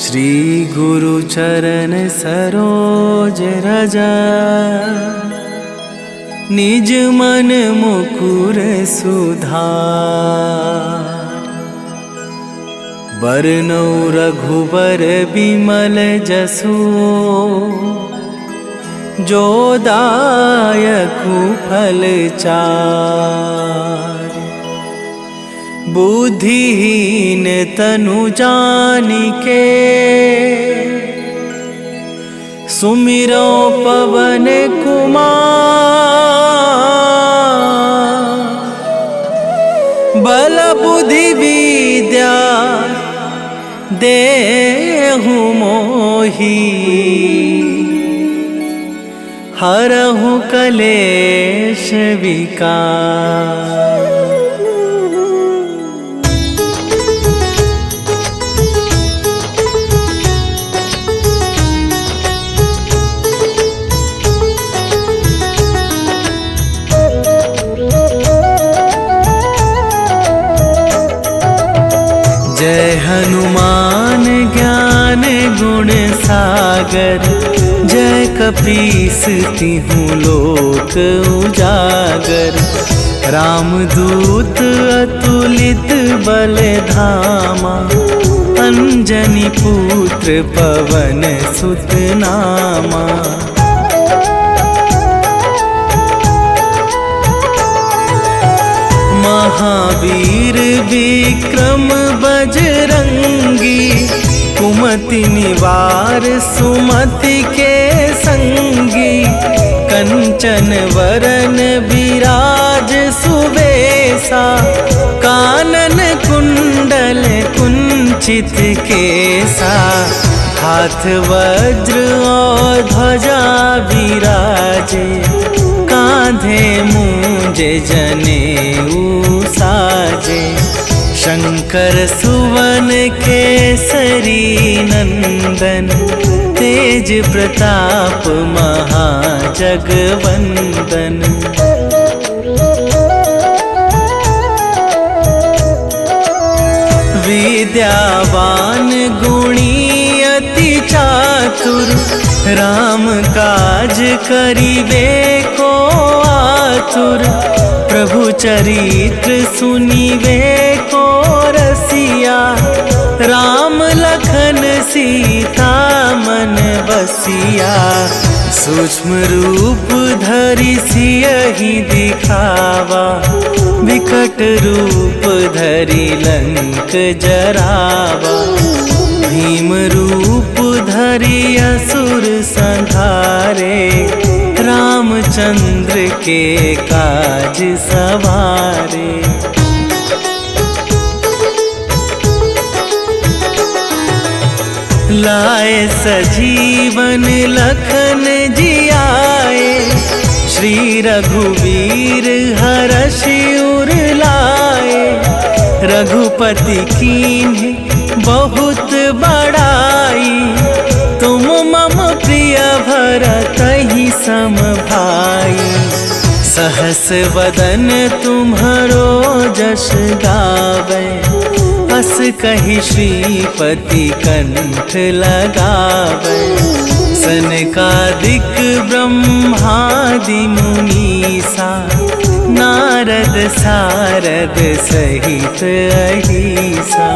श्री गुरु चरण सरोज रज, निज मन मुकुर सुधार। बरनौ रघुबर बिमल जसु, जो दायकु फल चार। बुद्धिहीन तनु जानिके, सुमिरो पवन कुमार। बल बुद्धि विद्या देहु मोहि, हरहु कलेश विकार। जय हनुमान ज्ञान गुण सागर, जय कपीस तिहुँ लोक उजागर। रामदूत अतुलित बल धामा, अंजनी पुत्र पवन सुत नामा। महावीर विक्रम बजरंगी, कुमति निवार सुमति के संगी। कंचन वरन विराज सुबेसा, कानन कुंडल कुंचित केसा। हाथ वज्र और ध्वजा विराजे, कांधे मूंज जनेऊ साजे। शंकर सुवन केसरी नंदन, तेज प्रताप महाजगवंदन। विद्यावान गुणी अति चातुर, राम काज करिबे को आतुर। प्रभु चरित्र सुनिबे को रसिया, राम लखन सीता मन बसिया। सूक्ष्म रूप धरि सियहि दिखावा, विकट रूप धरि लंक जरावा। भीम रूप धरि असुर संहारे, रामचंद्र के काज सवारे। लाए सजीवन लखन जियाए, श्री रघुवीर हरषि उर लाए। रघुपति कीन्हि बहुत बड़ाई, तुम मम प्रिय भरतहि सम भाई। सहस वदन तुम्हरो जस गावे, अस कहि श्रीपति कंठ लगावे। सनकादिक ब्रह्मादि मुनीसा, नारद सारद सहित अहिसा।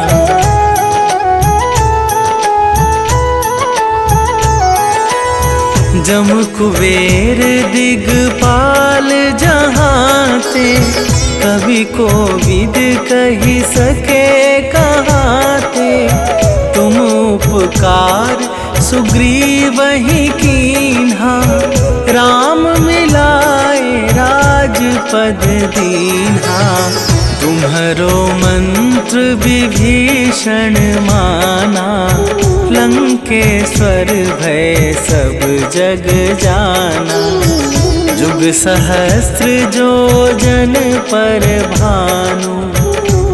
जम कुबेर दिगपाल जहाते, कवि कोविद कहि सके कहाते। तुम उपकार सुग्रीवहि कीन्हा, राम मिलाए राजपद दीन्हा। तुम्हरो मंत्र विभीषण माना, लंकेश्वर भय सब जग जाना। जुग सहस्त्र जो जन पर भानु,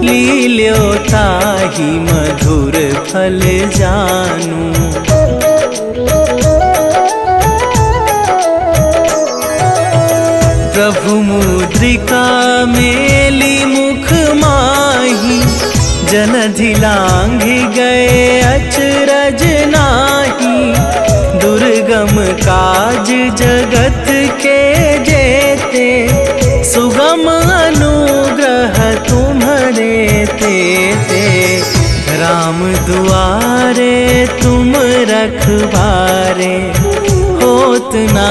लील्यो ताहि मधुर फल जानू। प्रभु मुद्रिका मेली मुख माही, जलधि लांघि गए अचरज दुर्गम काज जगत के जेते, सुगम अनुग्रह तुम्हारे तेते। राम दुआरे तुम रखवारे, होत ना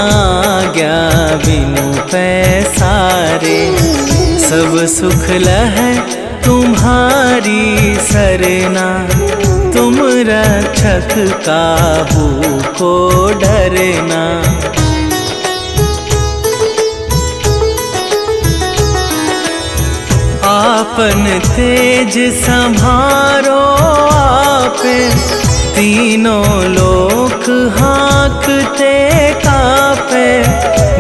आज्ञा बिनु पैसारे। सब सुख लहै तुम्हारी सरना, तुम रक्षक काहू को डरना। आपन तेज संभारो आपे, तीनों लोक हाँकते कापे।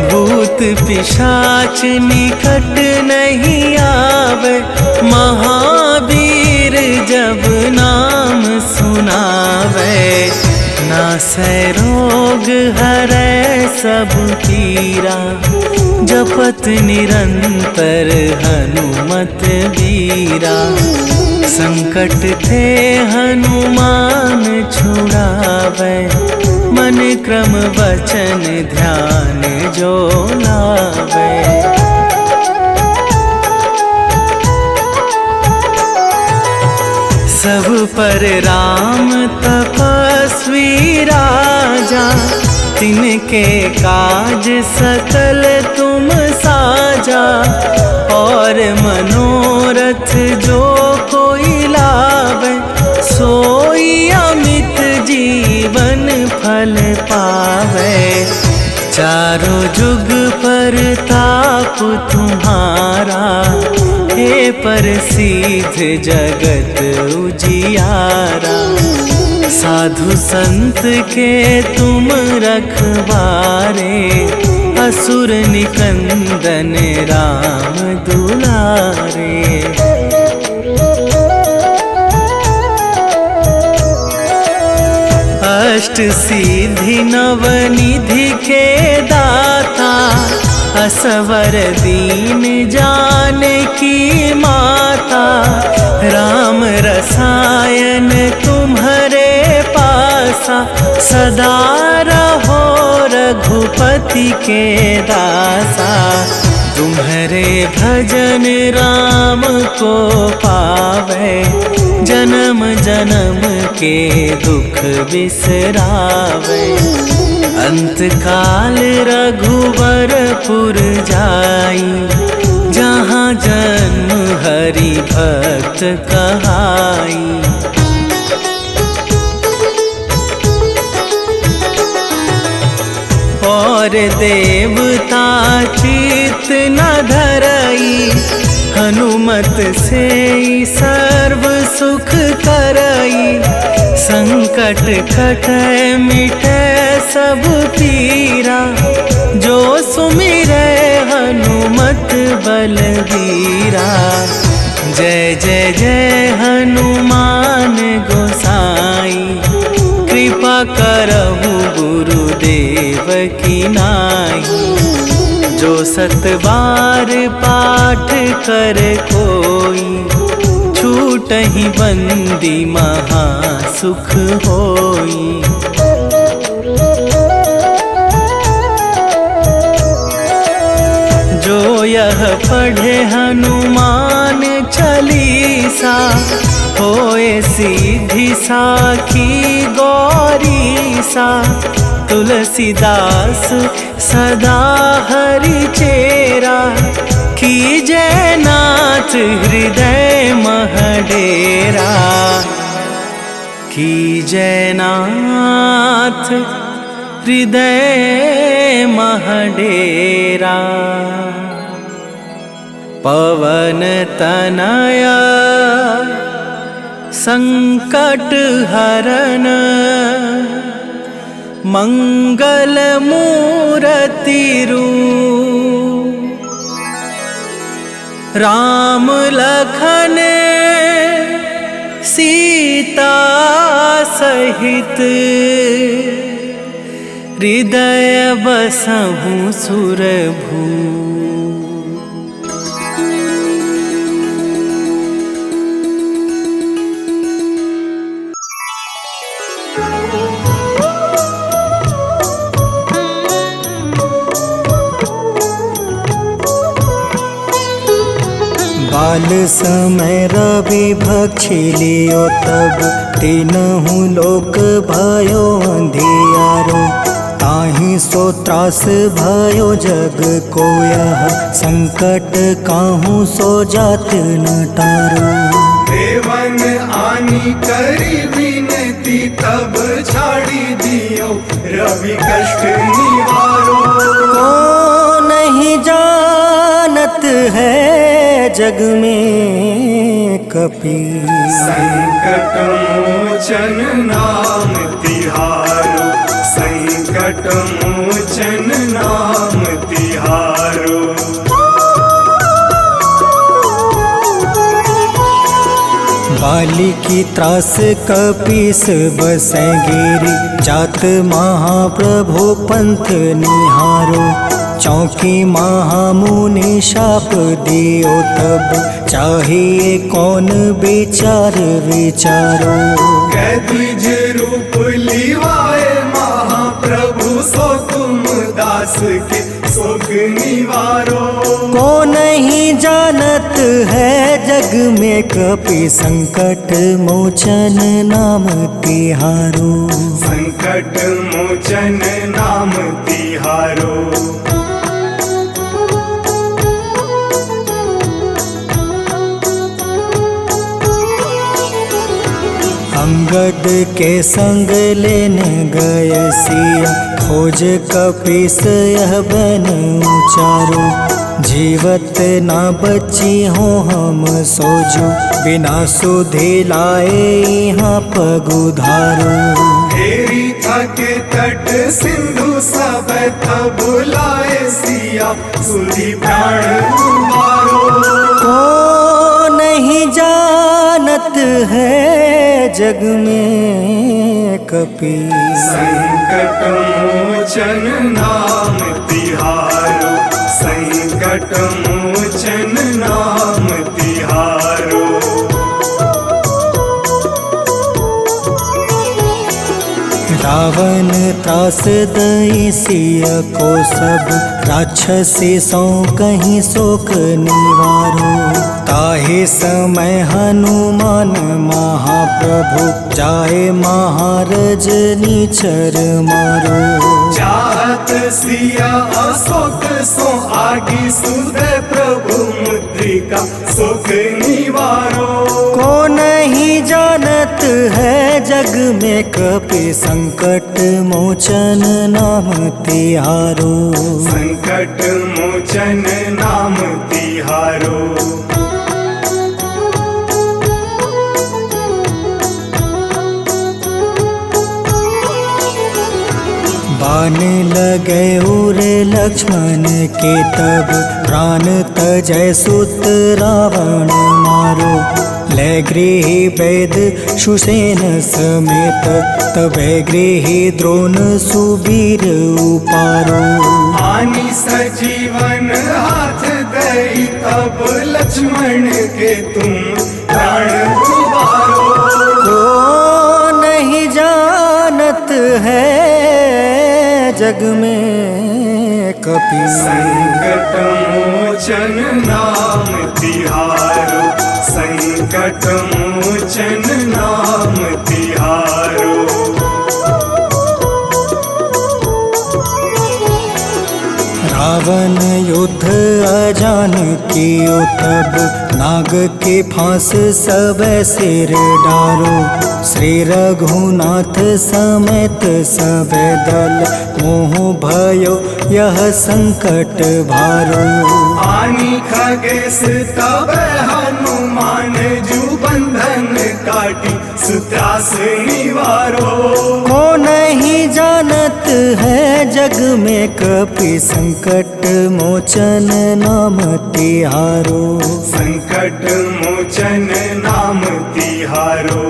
भूत पिशाच निकट नहीं आवे, महावीर जब नाम सुनावे। नासै रोग हरै सब पीरा, जपत निरंतर हनुमत बीरा। संकट ते हनुमान छुड़ावे, मन क्रम वचन ध्यान जो लावे। सब पर राम तपस्वी राजा, तिनके काज सकल तुम साजा। और मनोरथ जो कोई लावे, सोई अमित जीवन फल पावे। चारों जुग पर ताप तुम्हारा, हे प्रसिद्ध जगत उजियारा। साधु संत के तुम रखवारे, असुर निकंदन राम दुलारे। अष्ट सिद्धि नवनिधि के दाता, असवर दीन जानकी माता। राम रसायन तुम्हारे पासा, सदा रहो रघुपति के दासा। तुम्हारे भजन राम को पावे, जन्म जन्म के दुख बिसरावे। अंत काल रघुवरपुर जाई, जहाँ जन्म हरि भक्त कहाई। और देवता चित न धरई, हनुमत से सर्व सुख करई। संकट कटै मिटै सब पीरा, जो सुमिरै हनुमत बलबीरा। जय जय जय हनुमान गोसाई, कृपा करहु गुरुदेव की नाई। जो सत बार पाठ कर कोई, छूटहि बंदी महा सुख होई। जो यह पढ़े हनुमान चालीसा, होए सीधी साखी गौरीसा। तुलसीदास सदा हरि चेरा, कीजै नाथ हृदय मह डेरा। कीजै नाथ हृदय मह डेरा। पवन तनया संकट हरन, मंगल मूरति रूप। राम लखन सीता सहित, हृदय बसहु सुरभू। काल समय रवि भक्षी लियो तब तीनहु लोक भयो अंधियारो। ताहि सो त्रास भयो जग को यह संकट काहू सो जात न टारो। देवन आनी करी विनती तब छाड़ी दियो रवि कष्ट निवारो। को नहीं जानत है जग में कपि संकट मोचन नाम तिहारो। संकट मोचन नाम तिहारो। बाली की त्रास कपीस बसै गिरी। जात महाप्रभु पंथ निहारो। चौकी महामुनि शाप दियो तब चाहिए कौन विचार विचारो। कैदिज रूप लिवाए महाप्रभु सो तुम दास के सुख निवारो। को नहीं जानत है जग में कपि संकट मोचन नाम तिहारो। संकट मोचन नाम तिहारो। अंगद के संग लेने गए सिया। खोज कपीस यह बन उचारो। जीवत ना बची हो हम सोजो। बिना सुधि लाए यहाँ पगुधारो। हेरी थके तट सिंधु सब तब लाए सिया। सुधि प्राण उबारो। को नहीं जानत है जग में कपि संकट मोचन नाम तिहारो। संकट मोचन नाम तिहारो। रावण त्रास दई सिया को सब। राक्षसी सो कहीं शोक निवारो। ताहे समय हनुमान महाप्रभु जाए महारज नीचर मारो। चाहत सिया अशोक सो आगी सुधे प्रभु मुद्रिका सुख निवारो। को नहीं जानत है जग में कपि संकट मोचन नाम तिहारो। संकट मोचन नाम तिहारो। बाण लगे उर लक्ष्मण के तब प्राण तजय सुत रावण मारो। ले गृही वैद सुसेन समेत तबे गृही द्रोण सुबीर उपारो। आनी सजीवन हाथ गई तब लक्ष्मण के तुम प्राण उबारो। को नहीं जानत है जग में कपि संकट मोचन नाम तिहारो। संकट मोचन नाम तिहारो। रावण युद्ध अजान कियो तब नाग के फांस सब सिर डारो। श्री रघुनाथ समेत सब दल मोह भयो यह संकट भारो। आनी खगेश तब हनुमान जू बंधन काटी सुत्रास निवारो। को नहीं जानत है जग में कपि संकट मोचन नाम तिहारो। संकट मोचन नाम तिहारो।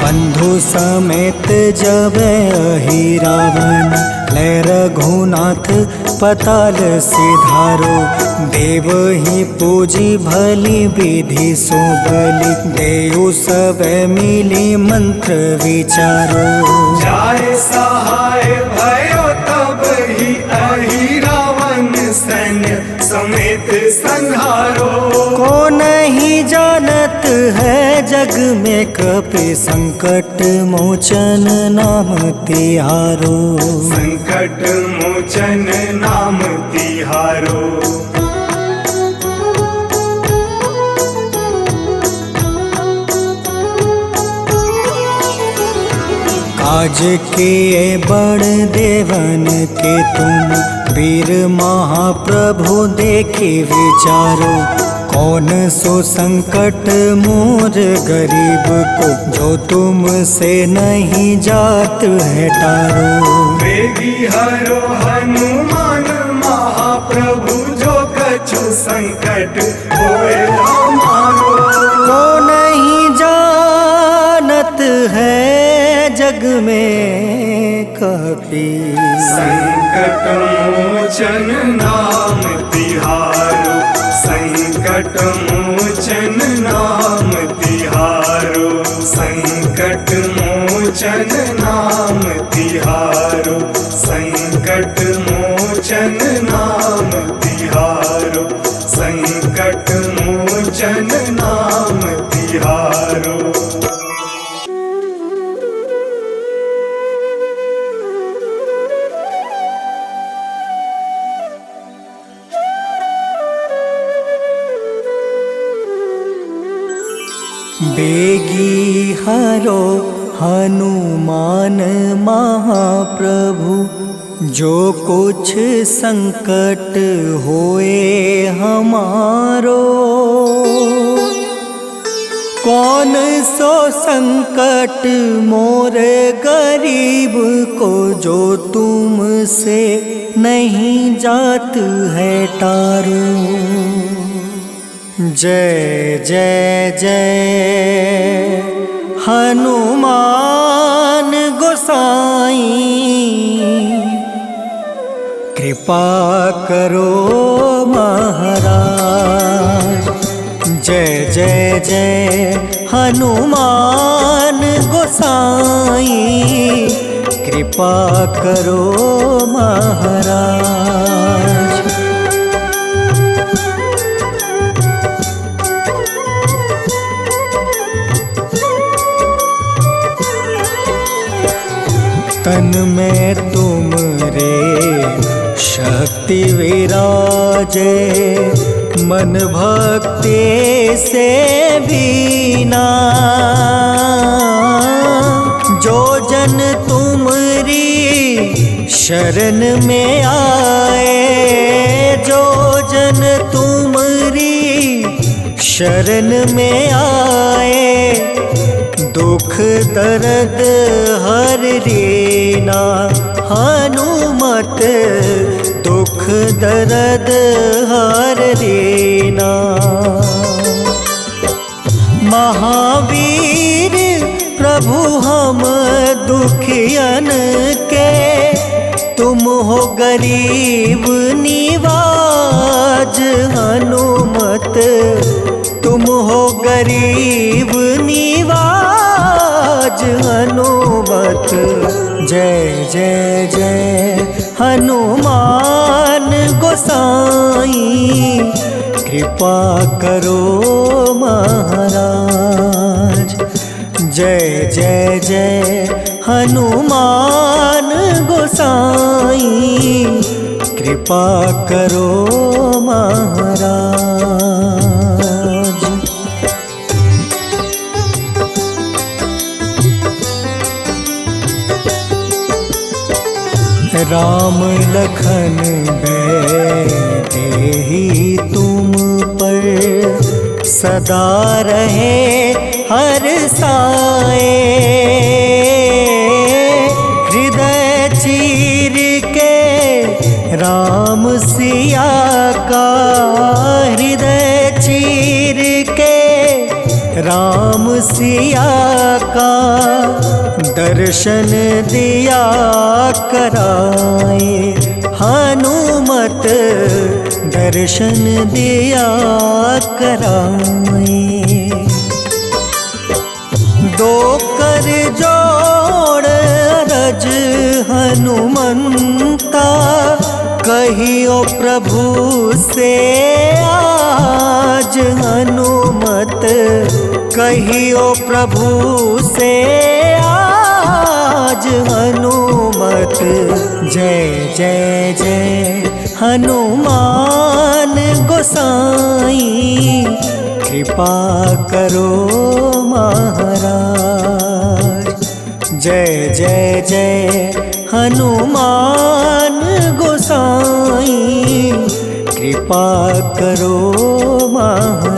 बंधु समेत जब अहि रावण ले रघुनाथ पताल सिधारो। देव ही पूजी भली विधि सो बलि देव सब मिली मंत्र विचारो। जाय सहाय भयो तब ही अहि रावण सैन्य समेत संहारो। को नहीं जानत है जग में कपि संकट मोचन नाम तिहारो। संकट मोचन नाम तिहारो। काज किए बड़ देवन के तुम वीर महाप्रभु देखी विचारो। कौन सो संकट मोर गरीब को जो तुम से नहीं जात है टारो। वेगी हरो हनुमान महाप्रभु जो कछु संकट होए हमारो। को नहीं जानत है जग में कपि संकट मोचन नाम तिहारो। संकट मोचन नाम तिहारो। संकट मोचन नाम तिहारो। संकट मोचन नाम तिहारो। संकट मोचन नाम तिहारो। बेगी हरो हनुमान महाप्रभु जो कुछ संकट होए हमारो। कौन सो संकट मोर गरीब को जो तुम से नहीं जात है टारो। जय जय जय हनुमान गोसाई कृपा करो महाराज। जय जय जय हनुमान गोसाई कृपा करो महाराज। तन में तुम रे शक्ति विराजे मन भक्ति से बीना। जो जन तुमरी शरण में आए। जो जन तुमरी शरण में आए। दुख दर्द हर रीना हनुमत दुख दर्द हर रीना। महावीर प्रभु हम दुखियन के तुम हो गरीब निवाज। हनुमत तुम हो गरीब निवाज हनुमत। जय जय जय हनुमान गोसाई कृपा करो महाराज। जय जय जय हनुमान गोसाई कृपा करो महाराज। राम लखन देहि तुम पर सदा रहे हर साए। हृदय चीर के राम सिया का। हृदय चीर के राम सिया का दर्शन दिया कराए हनुमत, दर्शन दिया कराए। दो कर जोड़ अरज हनुमंता, कहियो प्रभु से आज हनुमत, कहियो प्रभु से आज हनुमत। जय जय जय हनुमान गोसाई, कृपा करो महाराज। जय जय जय हनुमान गोसाई, कृपा करो महाराज।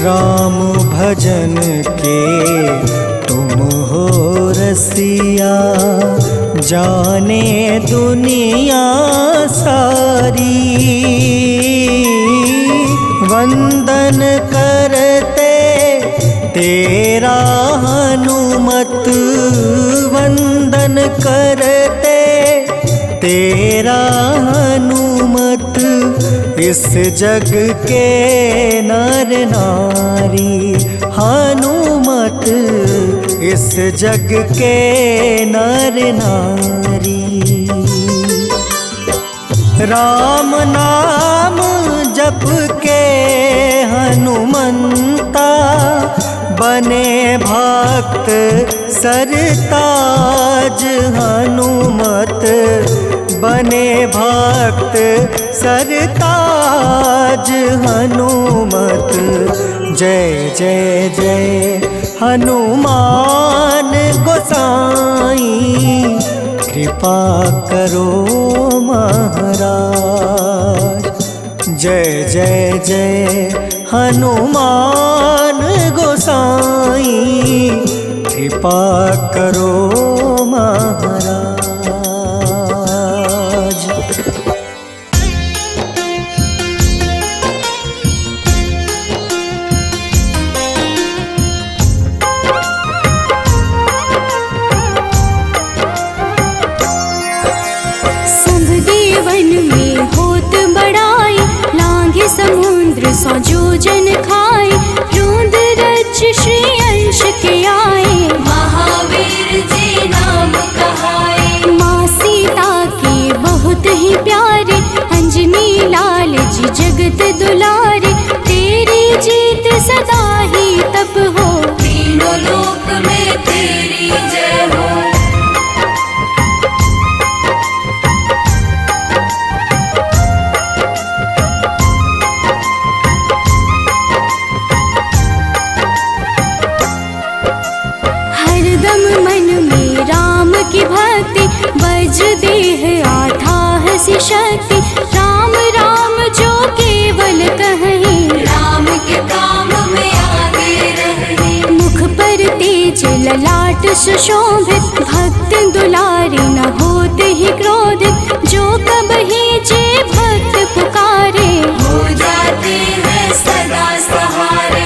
राम भजन के तुम हो रसिया, जाने दुनिया सारी। वंदन करते तेरा हनुमत, वंदन करते तेरा हनुमत। इस जग के नर नारी हनुमत, इस जग के नर नारी। राम नाम जप के हनुमंता, बने भक्त सरताज हनुमत, बने भक्त सरताज हनुमत। जय जय जय हनुमान गोसाई, कृपा करो महाराज। जय जय जय हनुमान गोसाई, कृपा करो महाराज। समुद्र सौ जोजन खाए, रोंद रज श्री अंश के आए। महावीर जी नाम कहाए, माँ सीता के बहुत ही प्यारे, अंजनी लाल जी जगत दुलारे। तेरी जीत सदा ही तब हो, तीनों लोक में तेरी जय हो। की भक्ति बज देह आठाह सी शक्ति। राम राम जो केवल कहीं, राम के काम में आगे रहे। मुख पर तेज ललाट सुशोभित, भक्त दुलारे न होते ही क्रोधित। जो कबहि जे भक्त पुकारे, हो जाते हैं सदा सहारे।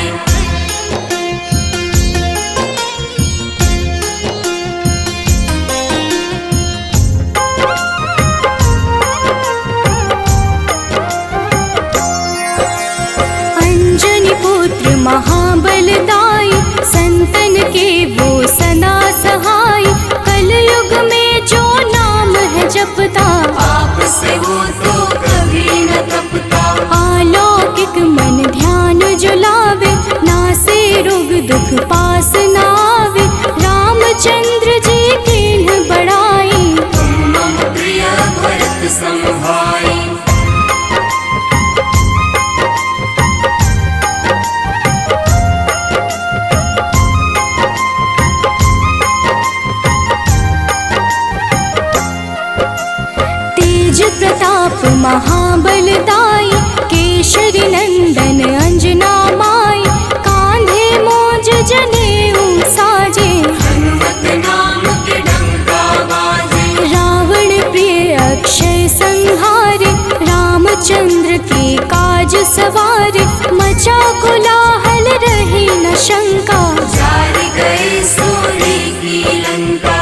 महाबलदाई, संतन के वो सदा सहाय। कलयुग में जो नाम है जपता, पाप से वो तो कभी न तपता। अलौकिक मन ध्यान जो लावे, नासे रोग दुख पास न आवे। रामचंद्र जी किन्ह बड़ाई, तुम मम प्रिय भरत सम भाई। प्रताप महाबलदाई, केशरी नंदन अंजना माई। कांधे मोज जनेऊ साजे, हनुमत नाम के डंका बाजे। रामचंद्र के काज सवारे, मचा कोलाहल रही न शंका, जार गए सूर्य की लंका।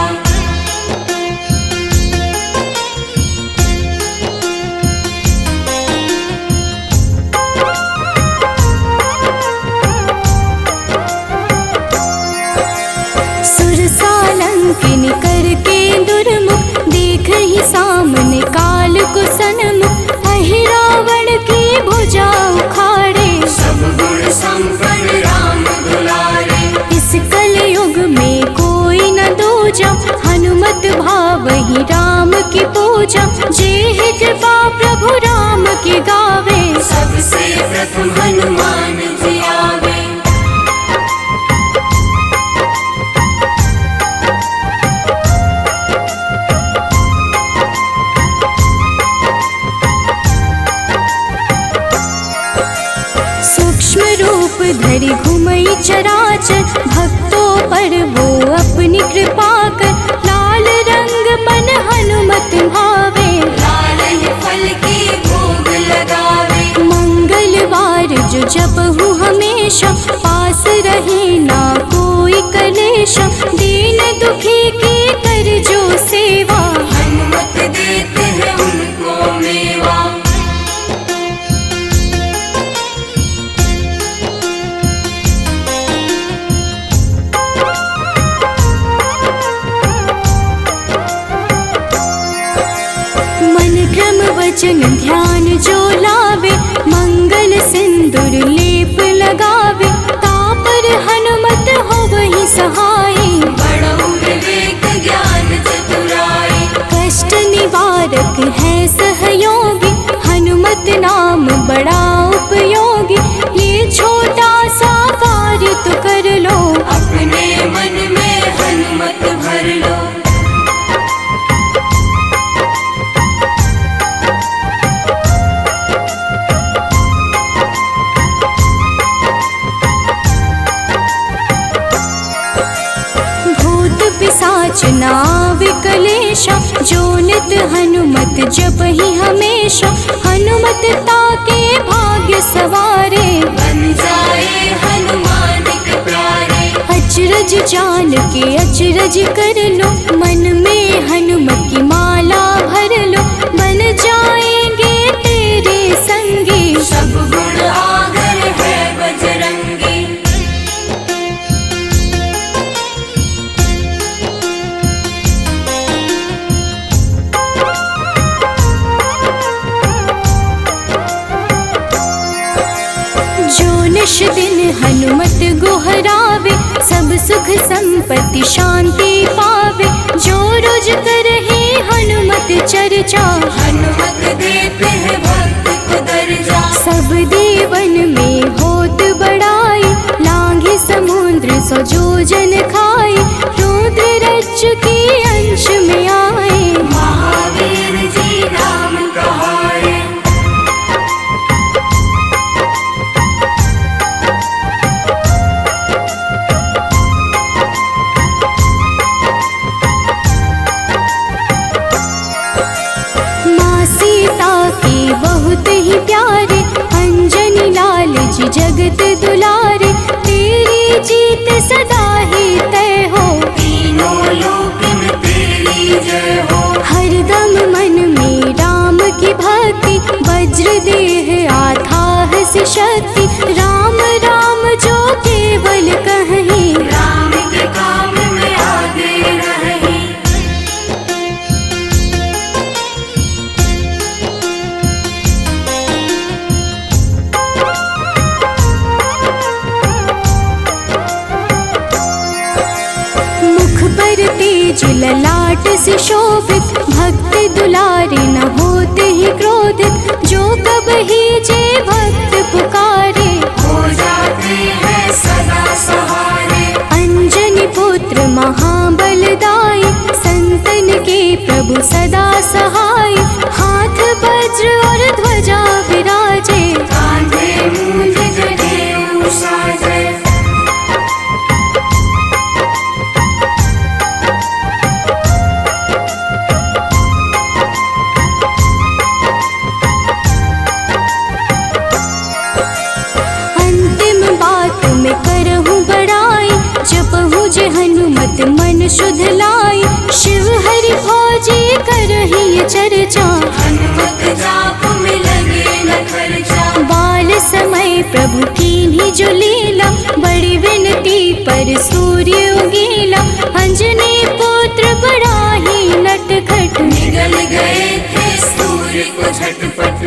सुरसालंकिनी करके दुर्मुख, देख ही सामने काल को सन्मुख, अहि रावण की भुजा उखाड़े, सब गुण संपन्न राम दुलारे। इस कलयुग में कोई न दूजा, हनुमत भावहि राम की पूजा, जेहि कृपा प्रभु राम की गावे, सबसे प्रथम हनुमान जी आवे। सूक्ष्म रूप धरि घुमई चराचर, भक्तों पर वो अपनी कृपा कर, लाल रंग मन हनुमत भावे, लाल ही फल की भोग लगावे। मंगलवार जो जपहु हमेशा, पास रहे ना कोई कलेशा, दीन दुखी की कर जो सेवा, हनुमत देते हैं उनको मेवा। मन क्रम वचन ध्यान जो लावे, मंगल सिंदूर लेप लगावे, तापर हनुमत हो वही सहाय, बड़ो विवेक ज्ञान चतुराई। कष्ट निवारक है सहयोगी, हनुमत नाम बड़ा उपयोगी, ये छोटा सा कार्य तो कर लो, अपने मन में हनुमत भर लो। भूत पिशाच नाव कलेशा, जो नित हनुमत जप ही हमेशा, हनुमत ताके भाग्य सवारे, बन जाए हनुमान के प्यारे। अचरज जान के अचरज कर लो, मन में हनुमत की माला भर लो, बन जाएंगे तेरे संगी, सब गुण आगर है बजरंगी। जो निश दिन हनुमत गोहरावे, सब सुख संपत्ति शांति पावे, जो रोज करहे हनुमत चर्चा, हनुमत देते हैं भक्त को दर्जा। सब देवन में होत बड़ाई, लांघे समुद्र सो जो जन खाए, रुद्र रज की अंश में आए, महावीर जी नाम कहाए। माँ सीता के बहुत ही प्यारे, अंजनी लाल जी जगत दुलारे, तेरी जीत सदा ही तय हो, तीनों लोक में तेरी जय हो। हरदम मन में राम की भक्ति, वज्र देह आथाह से शक्ति, राम राम जो केवल कहीं, राम के काम में आगे रहे। मुख पर तेज ललाट से शोभित, भक्त दुलारे न होते ही क्रोधित, जो कब ही जे भक्त पुकारे, हो जाते हैं सदा सहारे। अंजनी पुत्र महाबलदाई, संतन के प्रभु सदा सहाय, हाथ वज्र और ध्वजा विराजे, कांधे मूंज जनेऊ साजे। नित मन शुद्ध लाई, शिव हरि भोजी करही चर्चा। हनुमत जाप में लगे न खर्चा, बाल समय प्रभु कीन्ही जो लीला, बड़ी विनती पर सूर्य उगीला। अंजनी पुत्र बड़ा ही नटखट, निगल गए थे सूर्य को झटपट।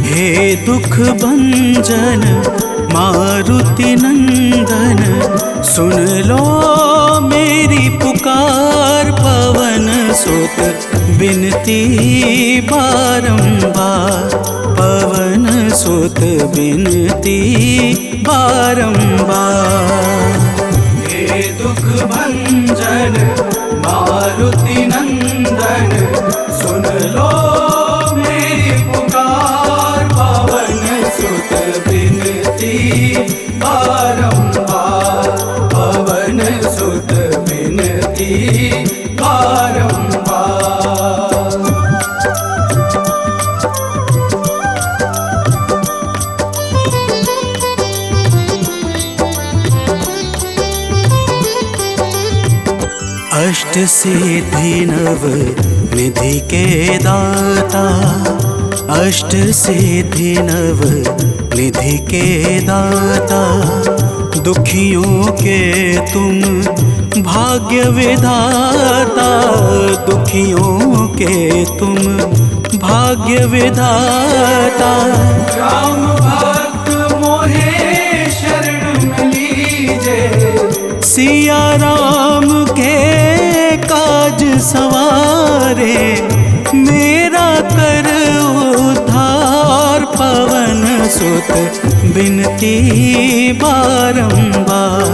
हे दुख भंजन मारुति नंदन, सुन लो मेरी पुकार। पवन सुत बिनती बारंबार, पवन सुत बिनती बारंबार। हे दुख भंजन मारुति नंदन, सुन लो मेरी पुकार। पवन सुत बिनती बारंबार, पवन सुत बिनती बारंबार। अष्ट सिद्धि नव निधि के दाता, अष्ट सिद्धि नव निधि के दाता। दुखियों के तुम भाग्य विधाता, दुखियों के तुम भाग्य विधाता। राम भक्त मोहे शरण लीजे, सिया राम के काज सवारे। मेरा कर उद्धार, पवन सुत बिनती बारंबार,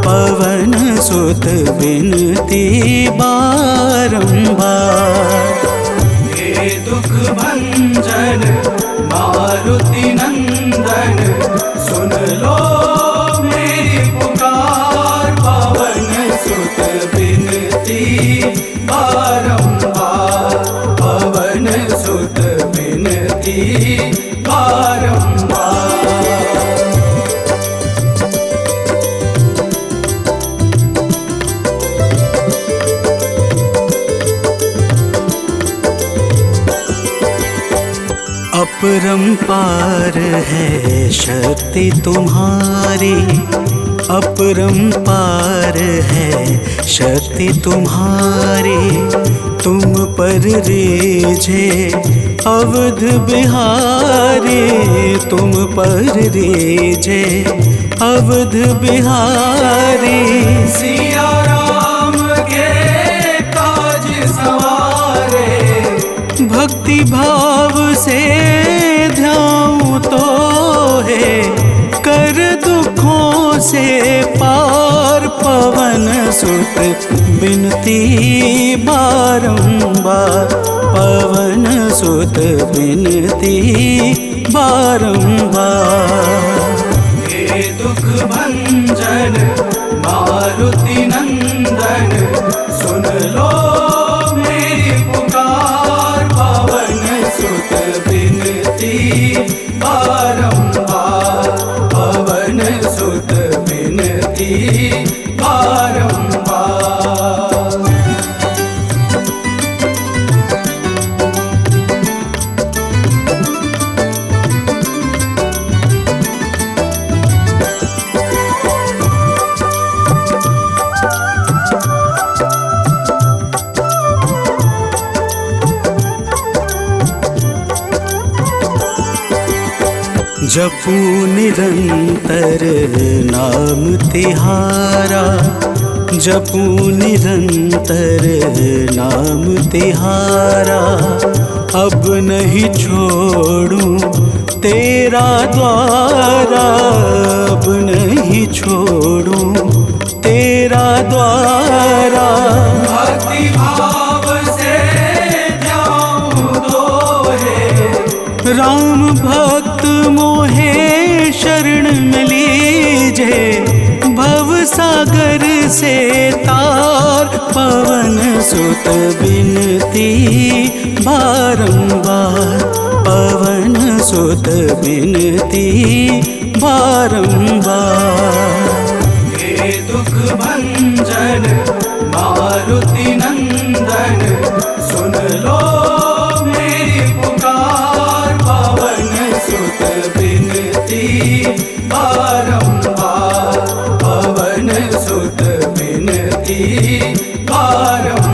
पवन सुत बिनती बारंबार। हे दुख भंजन मारुति नंदन, सुन लो मेरी पुकार। पवन सुत बिनती बारंबार, पवन सुत बिनती बारंबार। अपरंपार है शक्ति तुम्हारी, अपरंपार है शक्ति तुम्हारी। तुम पर रीझे अवध बिहारी, तुम पर रीझे अवध बिहारी। सिया राम के काज सवारे, भक्ति भाव से ध्याऊं तो है, कर दुखों से पार। पवन सुत बिनती बारंबार, पवन सुत बिनती बारंबार। हे दुख भंजन मारुति नंदन, सुन लो मेरी पुकार। पवन सुत बिनती बारंबार, पवन सुत बिनती बारंबार। जपू निरंतर नाम तिहारा, जपू निरंतर नाम तिहारा। अब नहीं छोड़ूं तेरा द्वारा अब नहीं छोड़ूं, तेरा द्वारा भक्ति भाव से जाऊं दोहे। राम भक्त मोहे शरण में लीजे, भव सागर से तार पवन सुत बिनती बारंबार, पवन सुत बिनती बारंबार। हे दुख भंजन मारुति नंदन, सुन लो मेरी पुकार, पवन सुत बिनती बारंबार, पवन सुत बिनती बारंबार।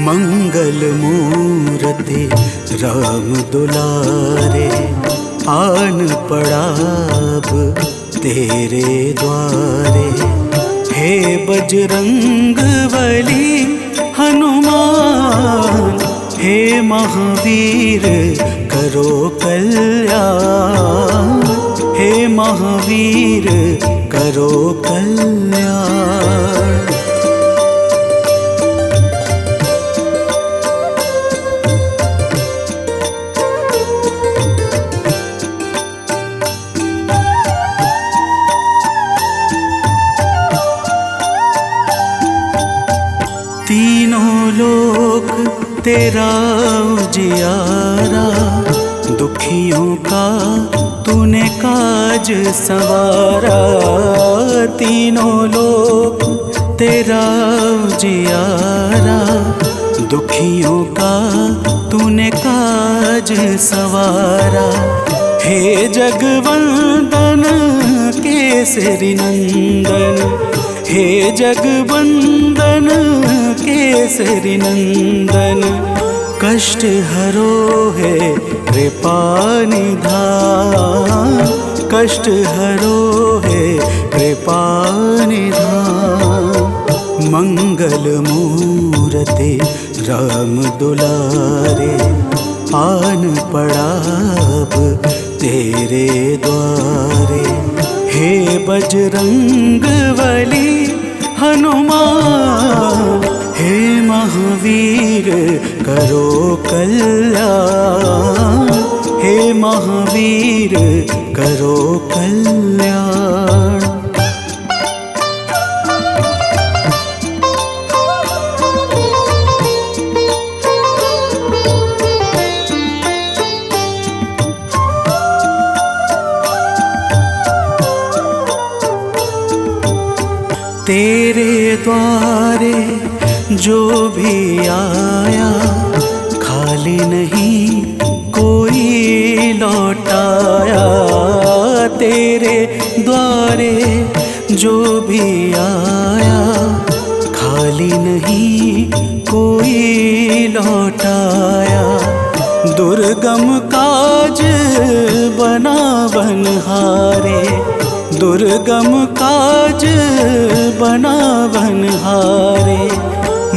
मंगल मूर्ति राम दुलारे, आन पड़ा अब तेरे द्वारे। हे बजरंग बली हनुमान, हे महावीर करो कल्याण, हे महावीर करो कल्याण। तीनों लोक तेरा उजियारा, दुखियों का तूने काज संवारा। तीनों लोक तेरा उजियारा, दुखियों का तूने काज संवारा। हे जगवंदन केसरी नंदन, हे जगवंदन केसरी नंदन, कष्ट हरो है कृपा निधान, कष्ट हरो है कृपा निधान। मंगल मूर्ति राम दुलारे, आन पड़ा अब तेरे द्वारे। हे बजरंग बली हनुमान, हे महावीर करो कल्याण, हे महावीर करो कल्याण। तेरे द्वारे जो भी आया, खाली नहीं कोई लौटाया। तेरे द्वारे जो भी आया, खाली नहीं कोई लौटाया। दुर्गम काज बना बनहारे, दुर्गम काज बना बनहारे।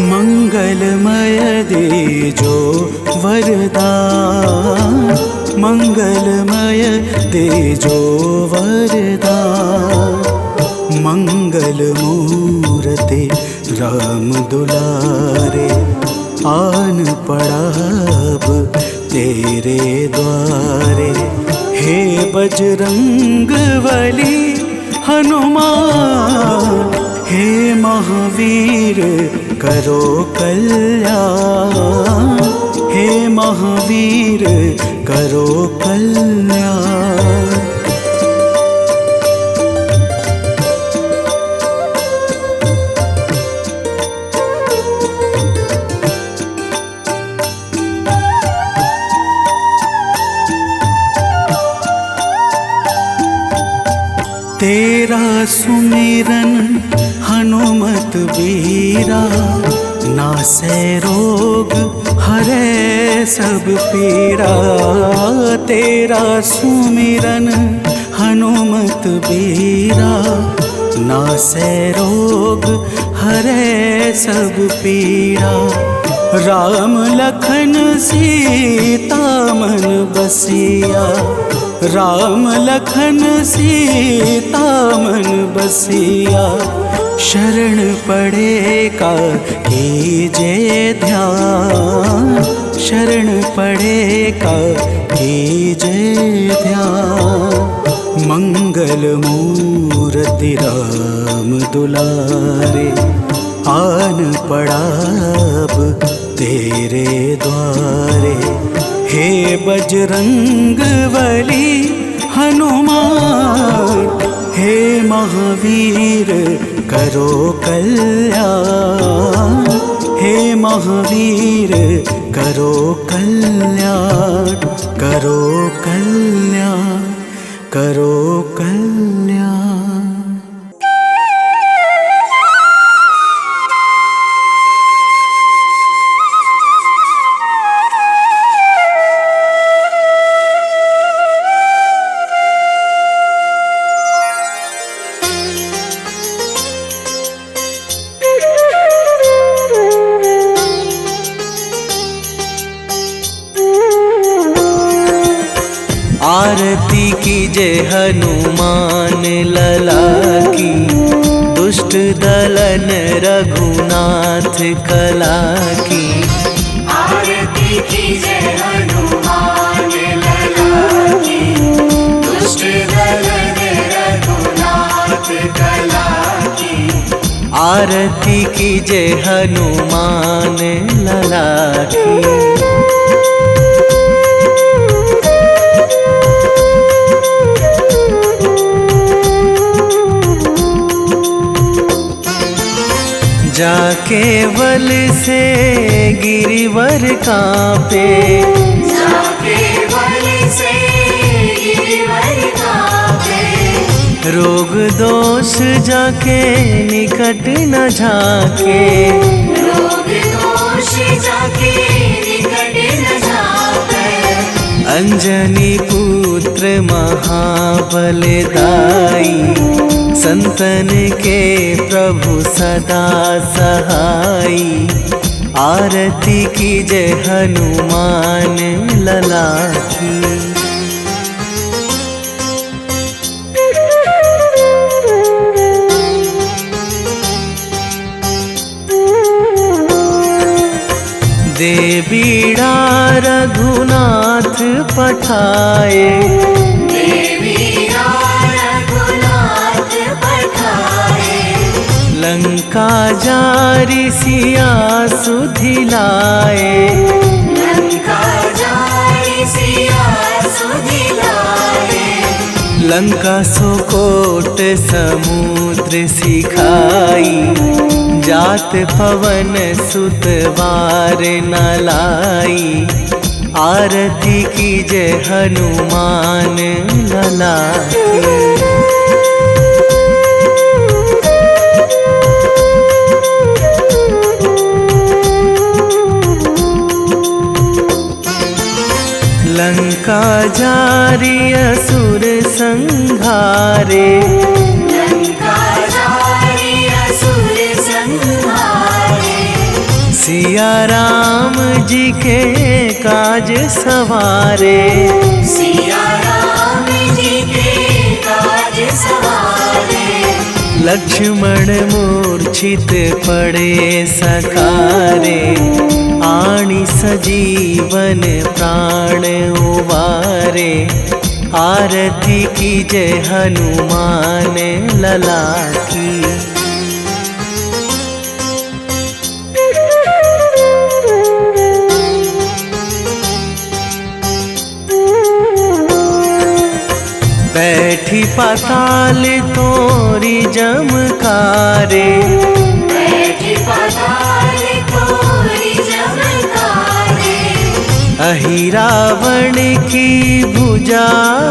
मंगलमय दे जो वरदान, मंगलमय दे जो वरदान। मंगल मूर्ति राम दुलारे, आन पड़ा अब तेरे द्वारे। हे बजरंग बली हनुमान, हे महावीर करो कल्याण, हे महावीर करो कल्याण। तेरा सुमिरन हनुमत बीरा, नासै रोग हरै सब पीड़ा, तेरा सुमिरन हनुमत बीरा। नासै रोग हरै सब पीड़ा, राम लखन सीता मन बसिया। राम लखन सीता मन बसिया, शरण पड़े का कीजे ध्यान। शरण पड़े का कीजे ध्यान। मंगल मूर्ति राम दुलारे, आन पड़ा अब तेरे द्वारे। हे बजरंग बली हनुमान, हे महावीर करो कल्याण। हे महावीर करो कल्याण, करो कल्याण, करो कल्याण। आरती कीजे हनुमान लला की, दुष्ट दलन रघुनाथ कला की। आरती कीजे हनुमान लला की, दुष्ट दलन रघुनाथ कला की। आरती कीजे हनुमान लला की। जाके बल से गिरिवर कांपे, जाके बल से गिरिवर कांपे। रोग दोष जाके निकट न झाके। रोग दोष जाके निकट न झाके। अंजनी पुत्र महाबलदाई, संतन के प्रभु सदा सहाई। आरती कीजे हनुमान लला की। दे बीड़ा रघुनाथ पठाए, लंका जारी सिया सुधिलाए। लंका जारी सिया सुधिलाए। लंका सुकोट समुद्र सिखाई, जात पवन सुत वार न लाई। आरती कीजे हनुमान लला की। लंका जारी असुर संहारे, लंका जारी असुर संहारे। सिया राम जी के काज सवारे। सिया राम जी के काज सवारे। लक्ष्मण मूर्छित पड़े सकारे, आणी सजीवन प्राण उबारे। आरती कीजे हनुमान लला की। बैठी पाताल तोरी जमकारे, बैठी पाताल तोरी जमकारे। अहि रावण की भुजा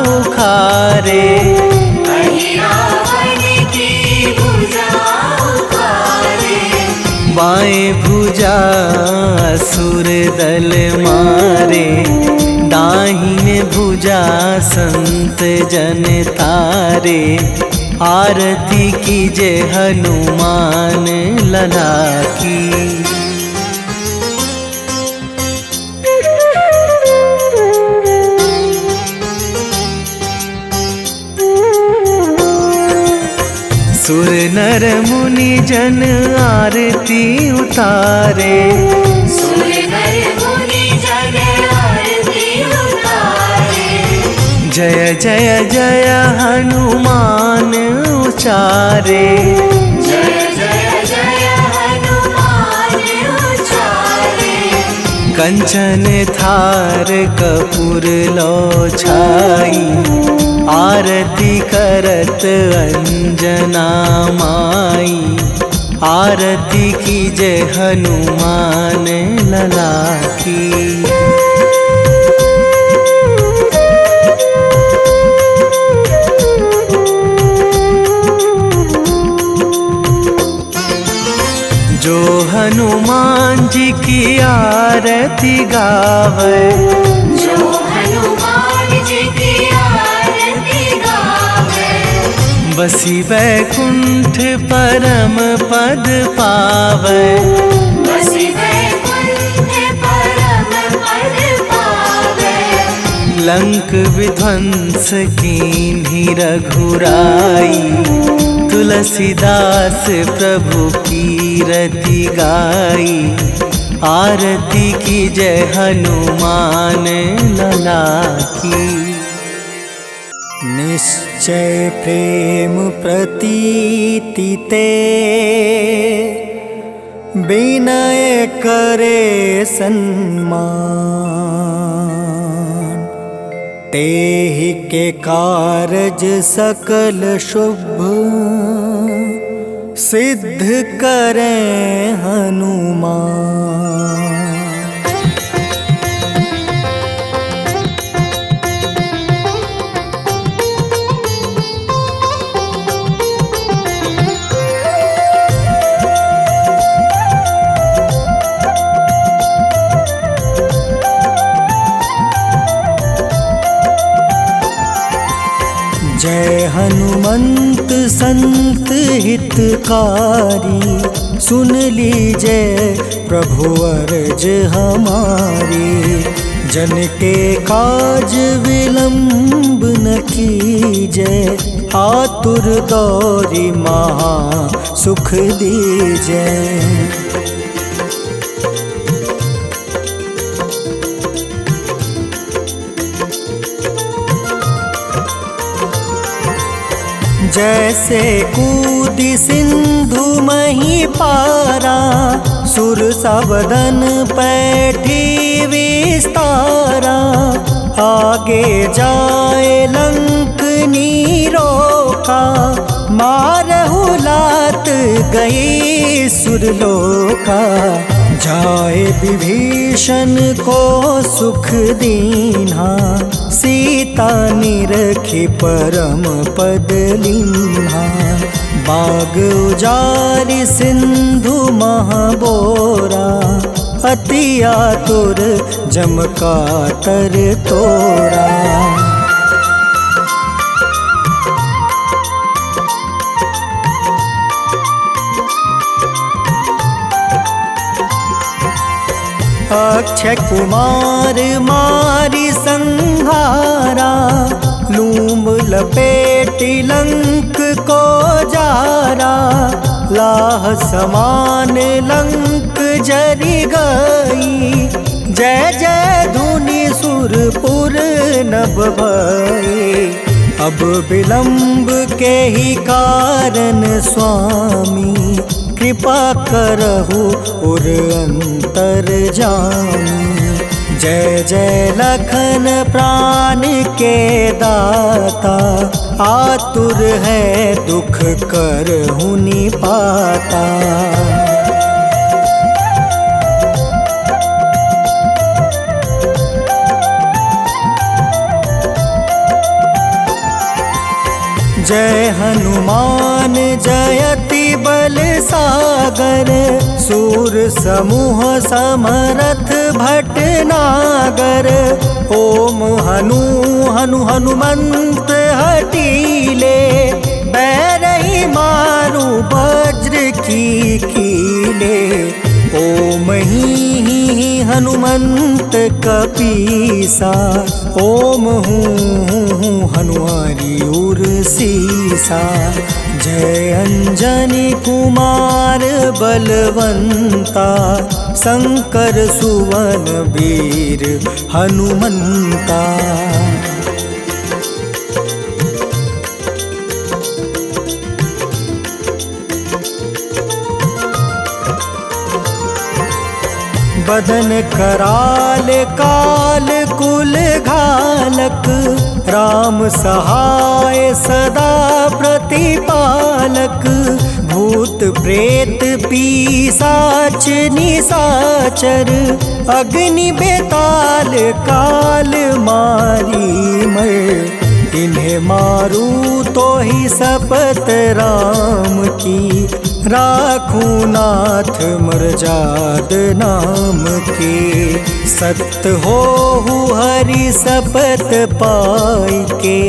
उखारे, अहि रावण की भुजा उखारे। बाएं बाएं भुजा असुर दल मारे, दाहिने भुजा संत जन तारे। आरती कीजे हनुमान लला की। सुर नर मुनि जन आरती उतारे, सुर नर मुनि जन आरती उतारे। जय जय जय हनुमान उचारे, जय जय जय हनुमान उचारे। कंचन थार कपूर लो छाई, आरती करत अंजना माई। आरती कीजे हनुमान लला की। जो हनुमान जी की आरती गावे, जो हनुमान जी की आरती गावे। बसी वैकुंठ परम पद पावे, बसी वैकुंठ परम पद पावे। लंक विध्वंस कीन्ही रघुराई, तुलसीदास प्रभु कीरति गाई। आरती कीजय हनुमान लला की। निश्चय प्रेम प्रतीति ते, विनय करे सन्मान। तेहि के कारज सकल शुभ, सिद्ध करें हनुमान। जय हनुमंत संत हितकारी, सुन लीजय प्रभु अर्ज हमारी। जन के काज विलंब न कीजय, आतुर दौरी महा सुख दीजय। जैसे कूदी सिंधु मही पारा, सुर सबदन पैठी विस्तारा। आगे जाए लंक नीरोका, मारहु लात गई सुरलोका। जाए विभीषण को सुख दीन्हा, सीता निरखी परम पद लीन्हा। बाग उजारि सिंधु महाबोरा, अति आतुर जम कातर तोरा। अक्षय कुमार मारी संहारा, लूम लपेटी लंक को जारा। लाह समान लंक जरी गई, जय जय धुनि सुरपुर नभ भई। अब विलंब के ही कारण स्वामी, कृपा करहु उर अंतर जामी। जय जय लखन प्राण के दाता, आतुर है दुख करहु निपाता। जय हनुमान जयति बल सागर, सूर समूह समरथ भटनागर। ओम हनु हनु हनुमंत हटीले, बैरही मारू वज्र की कीले। ओम ही हनुमंत कपीसा, ओम हूँ हनुमारी उर सीसा। जय अंजनी कुमार बलवंता, शंकर सुवन वीर हनुमंता। बदन कराल काल कुल घालक, राम सहाय सदा प्रतिपालक। भूत प्रेत पिशाच निशाचर, अग्नि बेताल काल मारी मर। इन्हें मारू तो ही शपथ राम की, राखूं नाथ मर्जाद नाम के। सत्य हो हरि शपथ पाई के,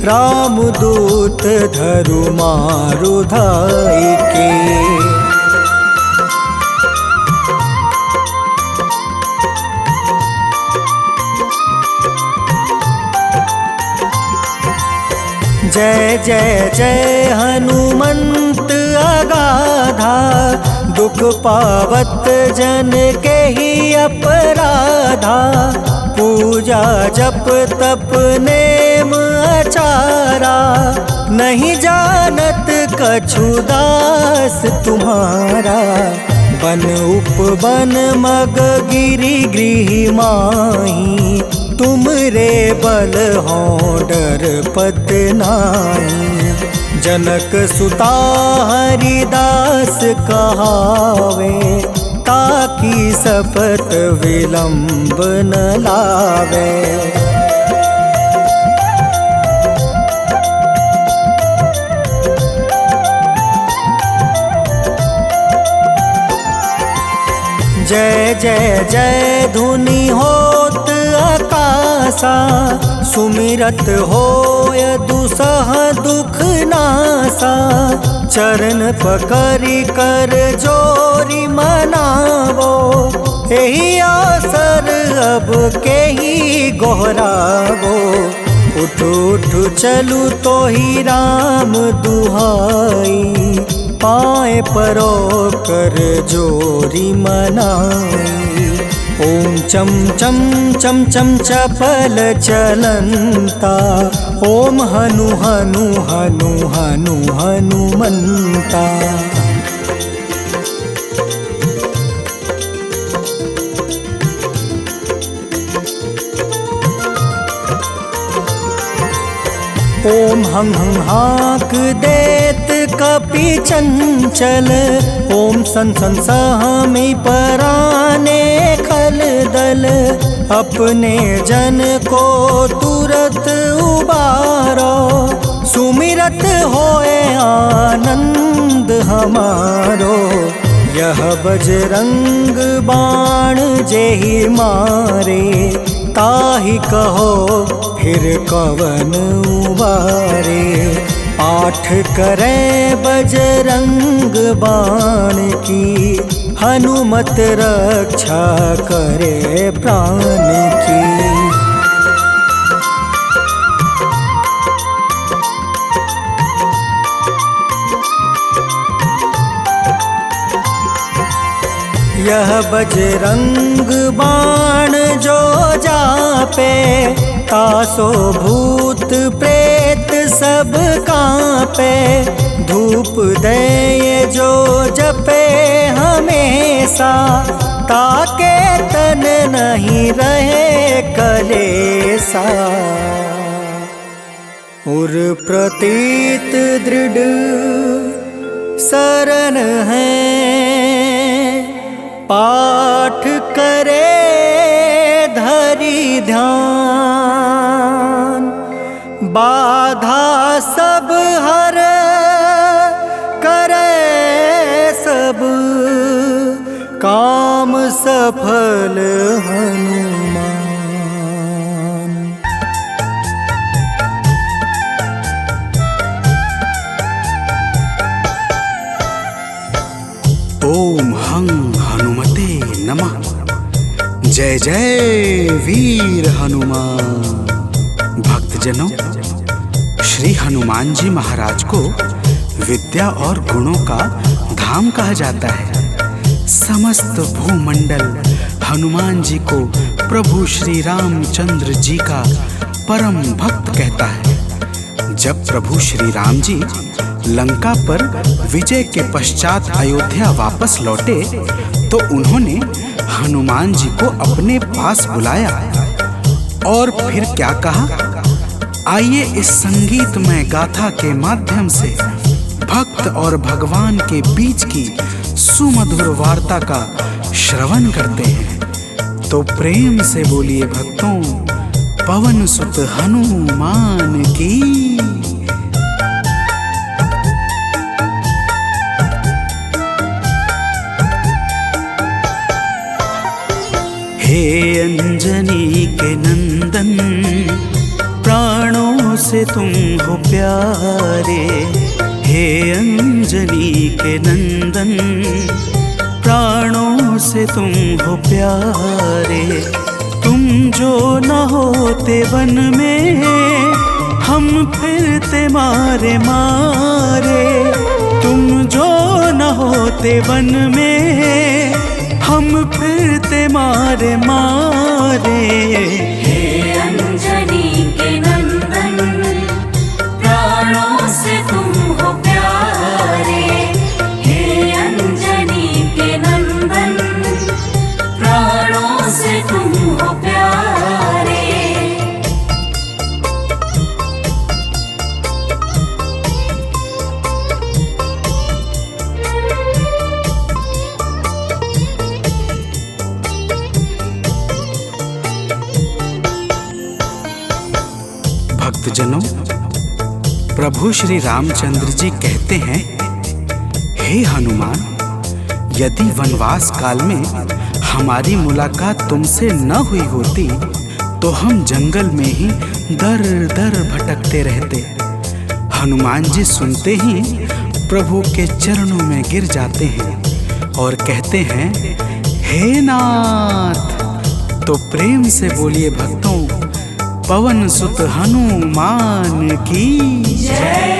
राम दूत धरु मारु धाई के। जय जय जय हनुमंत अगाधा, दुख पावत जन के ही अपराधा। पूजा जप तप नेम आचारा, नहीं जानत कछु दास तुम्हारा। बन उपवन मग गिरि गृह माही, तुम रे बल हो डर पत नाई। जनक सुता हरिदास कहावे, ताकि शपथ विलंब न लावे। जय जय जय धुनि होत आकाशा, सुमिरत होय दुसह दुख नासा। चरण पकड़ि कर जोरी मनावो, एही आसर अब के ही गोहरावो। उठ उठ चलू तो ही राम दुहाई, पाए परो कर जोरी मनाई। ओम चम चम चम चम चपल चलंता, ओम हनु हनु हनु हनु हनुमंता। ओम हं हं हाक देत कपि चंचल, ओम सन सन सहमी पराने खल दल। अपने जन को तुरत उबारो, सुमिरत होए आनंद हमारो। यह बजरंग बाण जेहि मारे, ताहि कहो फिर कवन उबारे। पाठ करें बजरंग बाण की, हनुमत रक्षा करे प्राण की। यह बजरंग बाण जो जापे, तासो भूत प्रेत सब कांपे। धूप दे जो जपे हमेशा, ताके तन नहीं रहे कलेसा। उर प्रतीत दृढ़ शरण है, पाठ करे धरि ध्यान। बाधा सब सफल हनुमान। ओम हं हनुमते नमः। जय जय वीर हनुमान। भक्तजनों, श्री हनुमान जी महाराज को विद्या और गुणों का धाम कहा जाता है। समस्त भूमंडल हनुमान जी को प्रभु श्री रामचंद्र जी का परम भक्त कहता है। जब प्रभु श्री राम जी लंका पर विजय के पश्चात अयोध्या वापस लौटे तो उन्होंने हनुमान जी को अपने पास बुलाया और फिर क्या कहा, आइए इस संगीतमय गाथा के माध्यम से भक्त और भगवान के बीच की सुमधुर वार्ता का श्रवण करते हैं। तो प्रेम से बोलिए भक्तों, पवन सुत हनुमान की। हे अंजनी के नंदन, प्राणों से तुम हो प्यारे। हे अंजनी के नंदन, प्राणों से तुम हो प्यारे। तुम जो न होते वन में, हम फिरते मारे मारे। तुम जो न होते वन में, हम फिरते मारे मारे। हे अंजनी के नंदन, प्राणों से तुम हो प्यारे। हे अंजनी के नंदन, प्राणों से तुम हो प्यारे। भक्तजनों, प्रभु श्री रामचंद्र जी कहते हैं, हे हनुमान, यदि वनवास काल में हमारी मुलाकात तुमसे न हुई होती तो हम जंगल में ही दर दर भटकते रहते। हनुमान जी सुनते ही प्रभु के चरणों में गिर जाते हैं और कहते हैं, हे नाथ। तो प्रेम से बोलिए भक्तों, पवन सुत हनुमान की जय।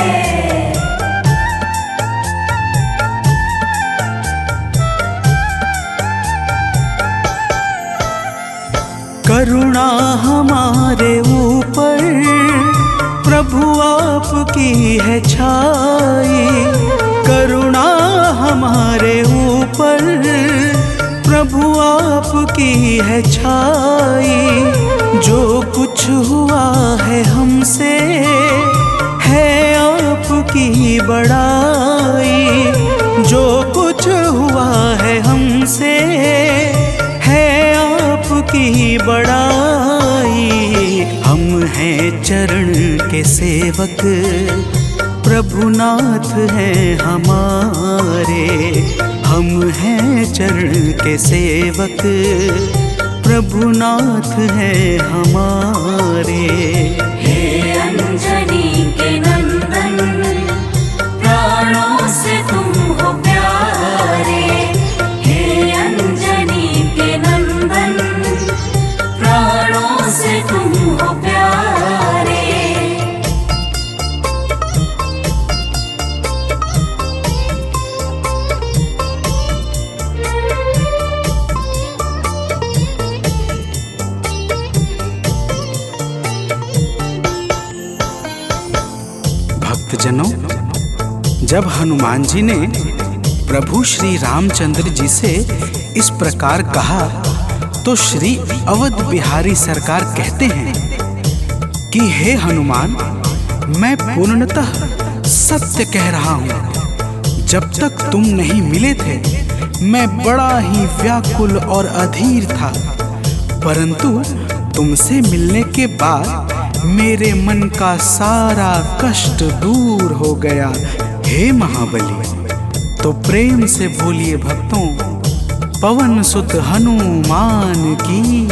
करुणा हमारे ऊपर प्रभु आपकी है छाई। करुणा हमारे ऊपर प्रभु आपकी है छाई। जो कुछ हुआ है हमसे है आपकी बड़ाई। जो कुछ हुआ है हमसे है आपकी बड़ाई। हम हैं चरण के सेवक, प्रभुनाथ हैं हमारे। हम हैं चरण के सेवक, प्रभुनाथ हैं हमारे। हे अंजनी के नंदन, प्राणों से तुम हो प्यारे। हे अंजनी के नंदन, प्राणों से तुम हो प्यारे। भक्तजनों, जब हनुमान जी ने प्रभु श्री रामचंद्र जी से इस प्रकार कहा तो श्री अवध बिहारी सरकार कहते हैं कि हे हनुमान, मैं पूर्णतः सत्य कह रहा हूँ। जब तक तुम नहीं मिले थे मैं बड़ा ही व्याकुल और अधीर था, परंतु तुमसे मिलने के बाद मेरे मन का सारा कष्ट दूर हो गया। हे महाबली, तो प्रेम से बोलिए भक्तों, पवन सुत हनुमान की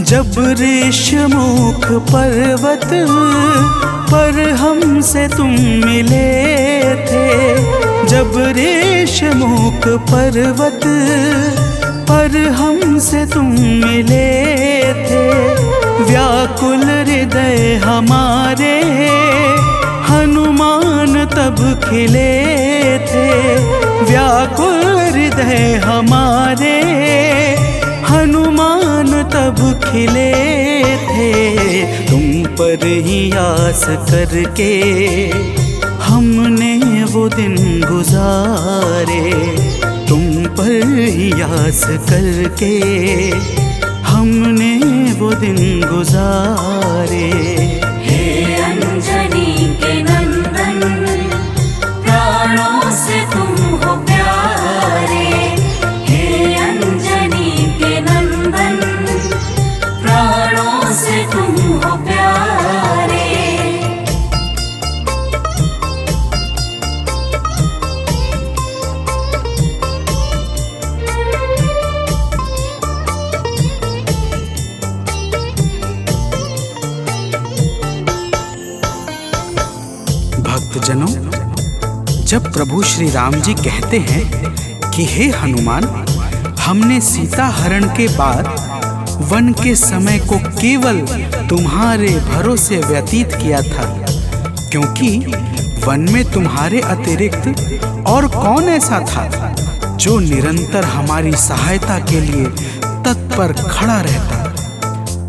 जब ऋषमुख पर्वत पर हमसे तुम मिले थे, जब ऋषमुख पर्वत पर हमसे तुम मिले थे, व्याकुल हृदय हमारे हनुमान तब खिले थे, व्याकुल हृदय हमारे हनुमान तब खिले थे। तुम पर ही आस करके हमने वो दिन गुजारे, तुम पर ही आस करके हमने वो दिन गुजारे। हे अंजनी के नंदन, प्राणों से तुम हो प्यारे, हे अंजनी के नंदन, प्राणों से तुम हो प्यारे। भक्तजनों, जब प्रभु श्री राम जी कहते हैं कि हे हनुमान, हमने सीता हरण के बाद वन के समय को केवल तुम्हारे भरोसे व्यतीत किया था, क्योंकि वन में तुम्हारे अतिरिक्त और कौन ऐसा था जो निरंतर हमारी सहायता के लिए तत्पर खड़ा रहता।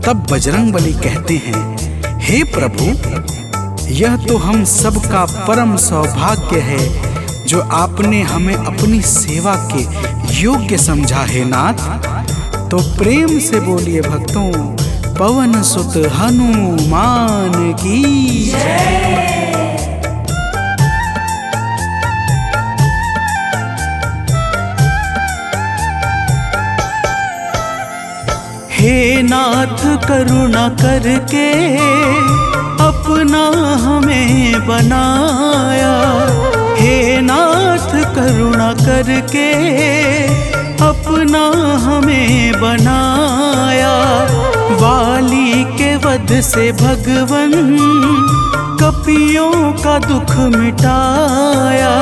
तब बजरंगबली कहते हैं, हे प्रभु, यह तो हम सबका परम सौभाग्य है जो आपने हमें अपनी सेवा के योग्य समझा है नाथ। तो प्रेम से बोलिए भक्तों, पवन सुत हनुमान की जय। हे नाथ करुणा करके अपना हमें बनाया, हे नाथ करुणा करके अपना हमें बनाया। वाली के वध से भगवन कपियों का दुख मिटाया,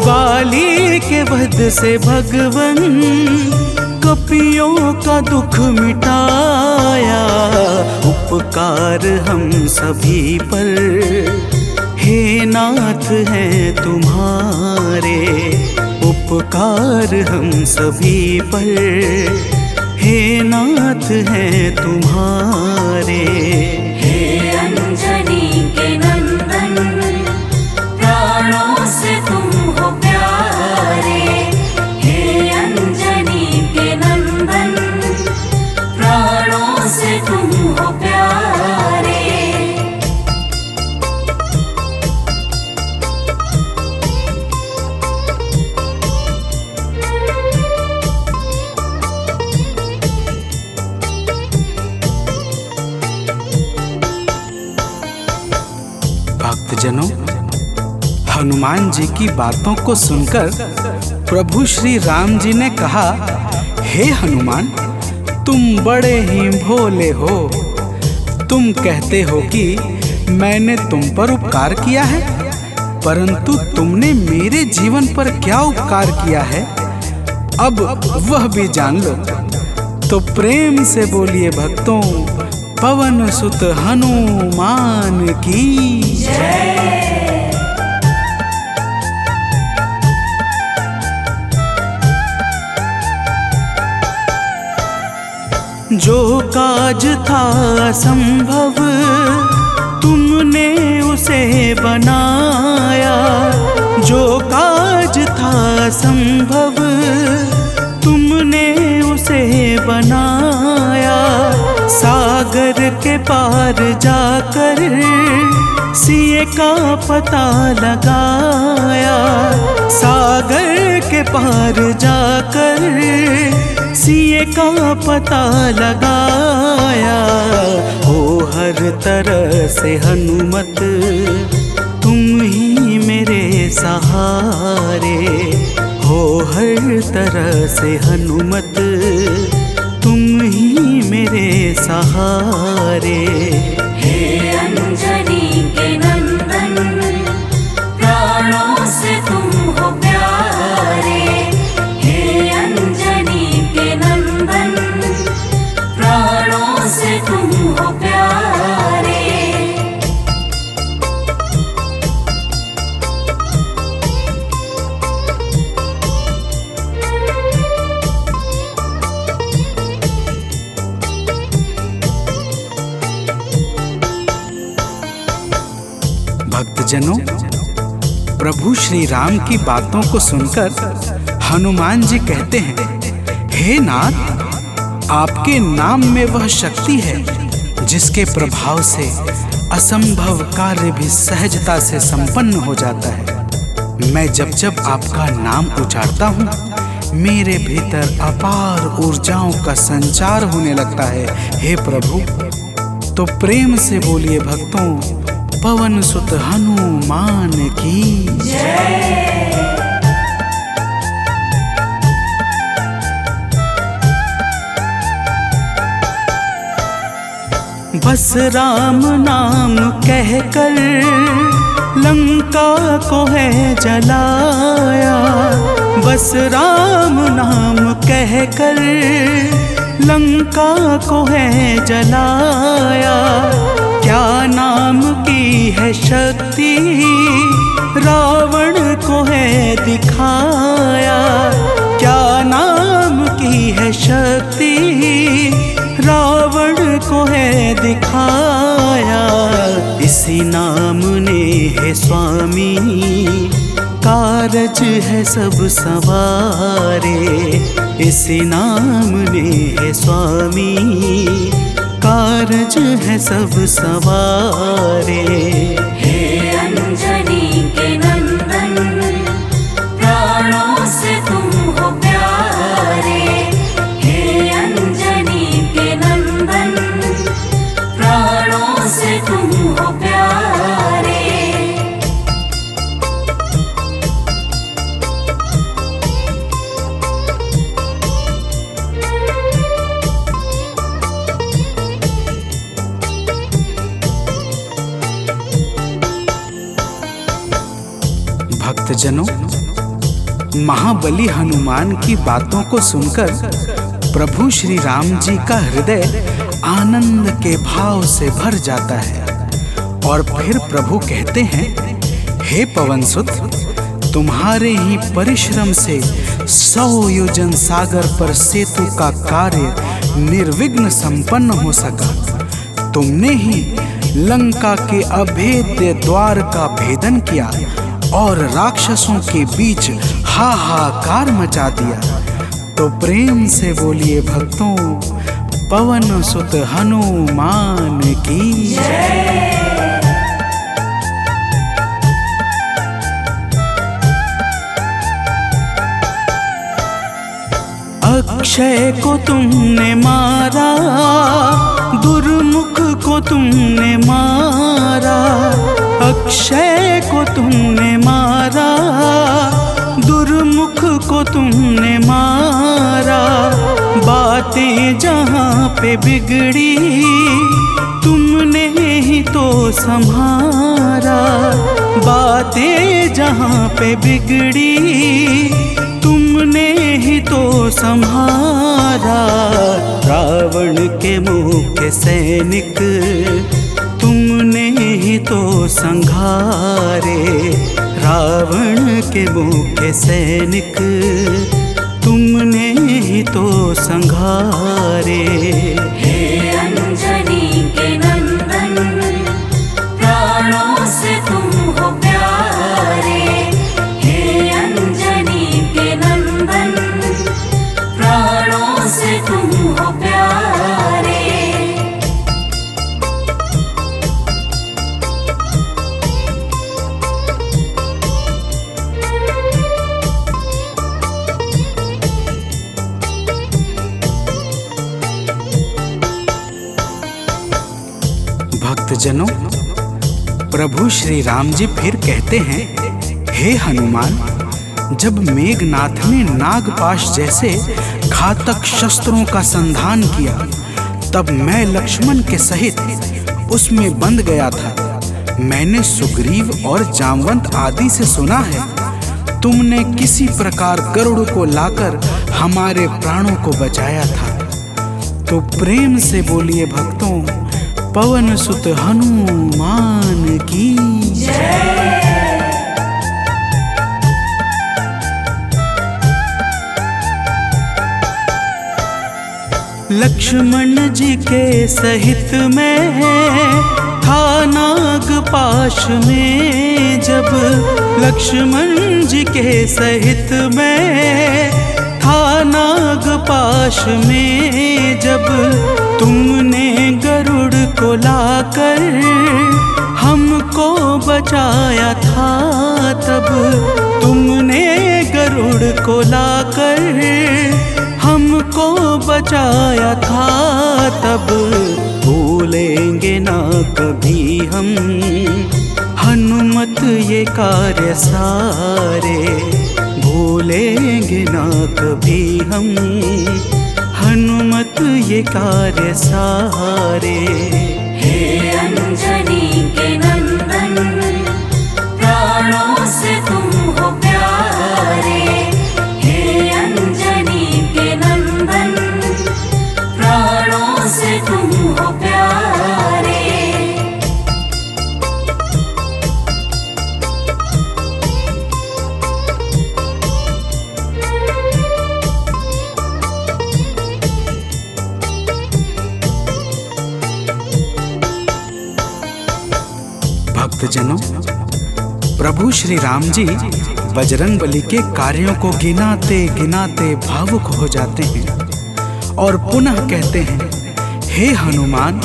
वाली के वध से भगवन कपियों का दुख मिटाया। उपकार हम सभी पर हे नाथ हैं तुम्हारे, उपकार हम सभी पर हे नाथ हैं तुम्हारे। हे अंजनी के नंदन, प्राणों से तुम हो प्यारे, हे अंजनी के नंदन, प्राणों से तुम हो प्यारे। भक्तजनों, हनुमान जी की बातों को सुनकर प्रभु श्री राम जी ने कहा, हे हनुमान, तुम बड़े ही भोले हो। तुम कहते हो कि मैंने तुम पर उपकार किया है, परंतु तुमने मेरे जीवन पर क्या उपकार किया है, अब वह भी जान लो। तो प्रेम से बोलिए भक्तों, पवन सुत हनुमान की जय। जो काज था संभव तुमने उसे बनाया, जो काज था संभव तुमने उसे बनाया। सागर के पार जाकर सिए का पता लगाया, सागर के पार जाकर सिए का पता लगाया। हो हर तरह से हनुमत तुम ही मेरे सहारे, हो हर तरह से हनुमत तुम ही मेरे सहारे। हे अंजनी के नंदन, प्राणों से तुम हो प्यारे। हे अंजनी के नंदन, प्राणों से तुम हो प्यारे। भक्तजनों, प्रभु श्री राम की बातों को सुनकर हनुमान जी कहते हैं, हे नाथ, आपके नाम में वह शक्ति है जिसके प्रभाव से असंभव कार्य भी सहजता से संपन्न हो जाता है। मैं जब जब आपका नाम उच्चारता हूँ, मेरे भीतर अपार ऊर्जाओं का संचार होने लगता है। हे प्रभु, तो प्रेम से बोलिए भक्तों, पवन सुत हनुमान की जय। बस राम नाम कहकर लंका को है जलाया, बस राम नाम कहकर लंका को है जलाया। क्या नाम की है शक्ति रावण को है दिखाया, क्या नाम की है शक्ति रावण को है दिखाया। इसी नाम ने है स्वामी कारज है सब सवारे, इसी नाम ने है स्वामी कारज है सब सवारे। हे अंजनी के नंदन, प्राणों से तुम हो प्यारे। हे अंजनी के नंदन, प्राणों से तुम हो प्यारे। भक्तजनों, महाबली हनुमान की बातों को सुनकर प्रभु श्री राम जी का हृदय आनंद के भाव से भर जाता है और फिर प्रभु कहते हैं, हे पवनसुत, तुम्हारे ही परिश्रम से 100 योजन सागर पर सेतु का कार्य निर्विघ्न संपन्न हो सका। तुमने ही लंका के अभेद्य द्वार का भेदन किया और राक्षसों के बीच हाहाकार मचा दिया। तो प्रेम से बोलिए भक्तों, पवन सुत हनुमान की जय। अक्षय को तुमने मारा, दुर्मुख को तुमने मारा, अक्षय को तुमने मारा, दुर्मुख को तुमने मारा। बातें जहाँ पे बिगड़ी तुमने ही तो संभारा, बातें जहाँ पे बिगड़ी तुमने ही तो संहारा। रावण के मुख्य सैनिक तुमने ही तो संघारे, रावण के मुख्य सैनिक तुमने ही तो संघारे। हे अंजनी के नंदन, प्राणों से तुम हो प्यारे। हे अंजनी के नंदन, प्राणों से तुम हो प्यारे। भक्तजनों, प्रभु श्री राम जी फिर कहते हैं, हे हनुमान, जब मेघनाथ ने नागपाश जैसे घातक शस्त्रों का संधान किया, तब मैं लक्ष्मण के सहित उसमें बंध गया था। मैंने सुग्रीव और जामवंत आदि से सुना है, तुमने किसी प्रकार गरुड़ को लाकर हमारे प्राणों को बचाया था। तो प्रेम से बोलिए भक्तों, पवन सुत हनुमान की जय। लक्ष्मण जी के सहित में था नागपाश में, जब लक्ष्मण जी के सहित में था नागपाश में, जब तुमने गरुड़ को लाकर हमको बचाया था, तब तुमने गरुड़ को लाकर हमको बचाया था, तब भूलेंगे ना कभी हम हनुमत ये कार्य सारे, भूलेंगे ना कभी हम हनुमत ये कार्य सारे। हे अंजनी के नंदन, प्राणों से तुम हो प्यारे। हे अंजनी के नंदन, प्राणों से तुम हो प्यारे। भक्तजनों, प्रभु श्री राम जी बजरंगबली के कार्यों को गिनाते गिनाते भावुक हो जाते हैं और पुनः कहते हैं, हे हनुमान,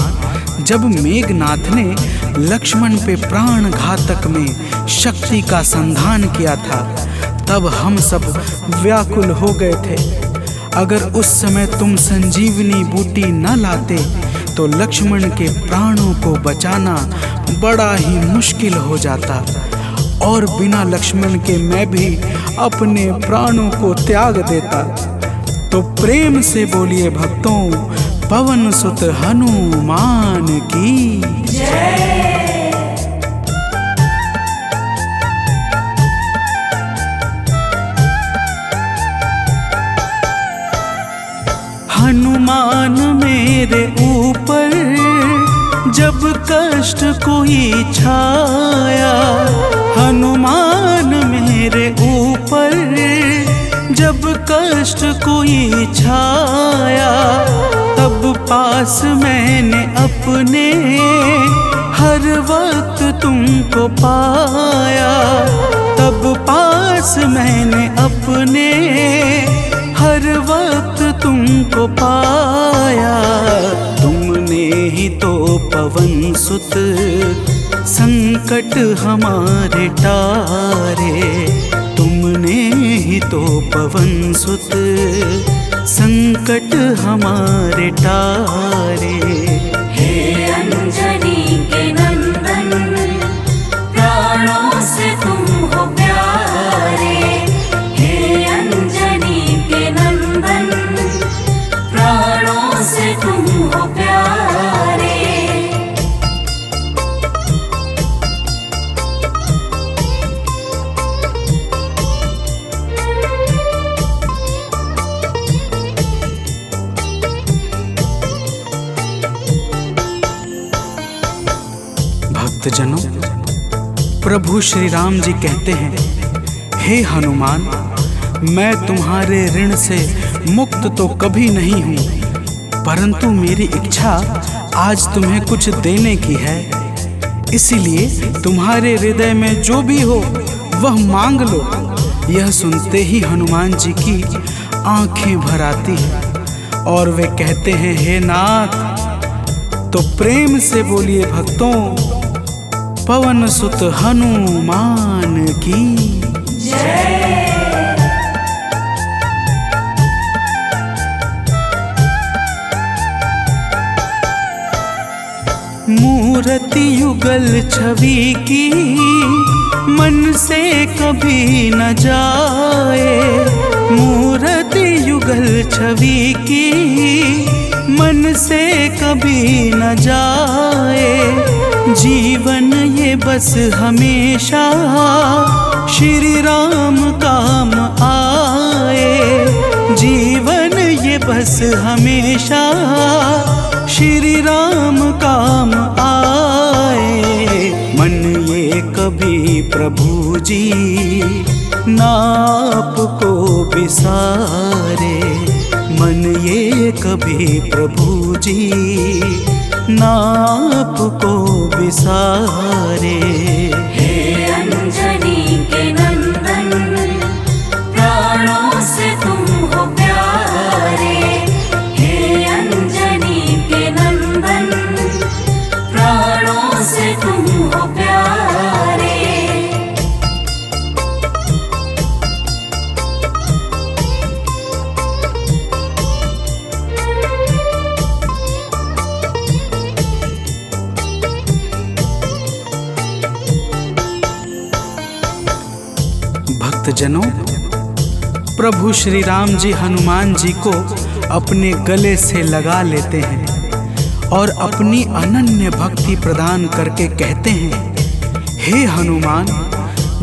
जब मेघनाथ ने लक्ष्मण पे प्राण घातक में शक्ति का संधान किया था, तब हम सब व्याकुल हो गए थे। अगर उस समय तुम संजीवनी बूटी न लाते तो लक्ष्मण के प्राणों को बचाना बड़ा ही मुश्किल हो जाता, और बिना लक्ष्मण के मैं भी अपने प्राणों को त्याग देता। तो प्रेम से बोलिए भक्तों, पवन सुत हनुमान की जय। हनुमान मेरे ऊपर जब कष्ट कोई छाया, हनुमान मेरे ऊपर जब कष्ट कोई छाया, तब पास मैंने अपने हर वक्त तुमको पाया, तब पास मैंने अपने हर वक्त तुमको पाया। तुमने ही तो पवन सुत संकट हमारे टारे, तुमने ही तो पवन सुत संकट हमारे टारे। हे अंजनी के नंदन, प्राणों से तुम हो प्यारे। हे अंजनी के नंदन, प्राणों से तुम हो प्यारे। भक्तजनों, प्रभु श्री राम जी कहते हैं, हे हनुमान, मैं तुम्हारे ऋण से मुक्त तो कभी नहीं हूँ, परंतु मेरी इच्छा आज तुम्हें कुछ देने की है। इसीलिए तुम्हारे हृदय में जो भी हो वह मांग लो। यह सुनते ही हनुमान जी की आंखें भर आती हैं और वे कहते हैं, हे नाथ। तो प्रेम से बोलिए भक्तों, पवन सुत हनुमान की जय। मूर्ति मूर्ति युगल छवि की मन से कभी न जाए, मूर्ति युगल छवि की मन से कभी न जाए। जीवन ये बस हमेशा श्री राम काम आए, जीवन ये बस हमेशा श्री राम काम आए। मन ये कभी प्रभु जी नाप को बिसारे, मन ये कभी प्रभु जी नाप को बिसारे। हे अंजनी के नंदन, प्राणों से तुम हो प्यारे। हे अंजनी के नंदन, प्राणों से तुम हो प्यारे। भक्तजनों, प्रभु श्री राम जी हनुमान जी को अपने गले से लगा लेते हैं और अपनी अनन्य भक्ति प्रदान करके कहते हैं, हे हनुमान,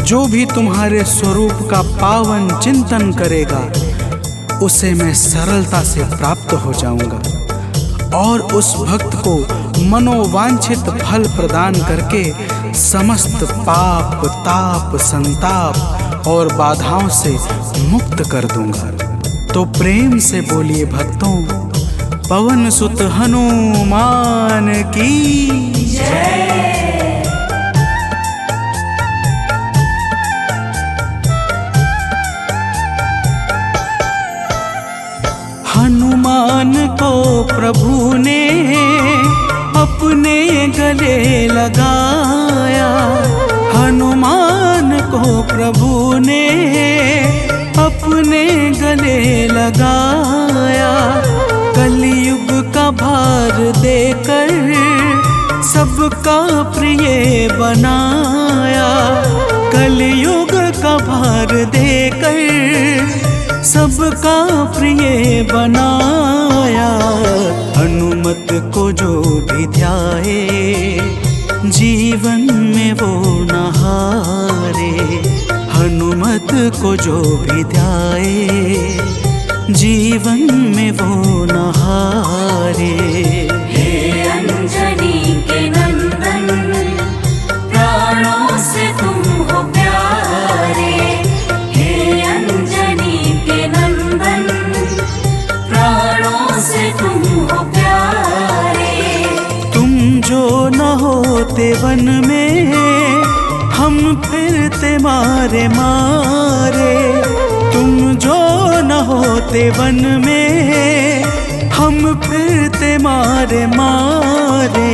जो भी तुम्हारे स्वरूप का पावन चिंतन करेगा उसे मैं सरलता से प्राप्त हो जाऊंगा और उस भक्त को मनोवांछित फल प्रदान करके समस्त पाप ताप संताप और बाधाओं से मुक्त कर दूंगा। तो प्रेम से बोलिए भक्तों, पवन सुत हनुमान की जय। हनुमान को प्रभु ने अपने गले लगाया, हनुमान को प्रभु ने अपने गले लगाया। कलयुग का भार देकर सबका प्रिय बनाया, कलयुग का भार देकर सबका प्रिय बनाया। हनुमत को जो भी ध्याए जीवन में वो न हारे, हनुमत को जो भी ध्याए जीवन में वो न हारे। हे अंजनी के नंदन, प्राणों से तुम हो प्यारे। हे अंजनी के नंदन, प्राणों से तुम हो प्यारे। तुम जो न होते वन में हम फिरते मारे मारे, तुम जो न होते वन में हम फिरते मारे मारे।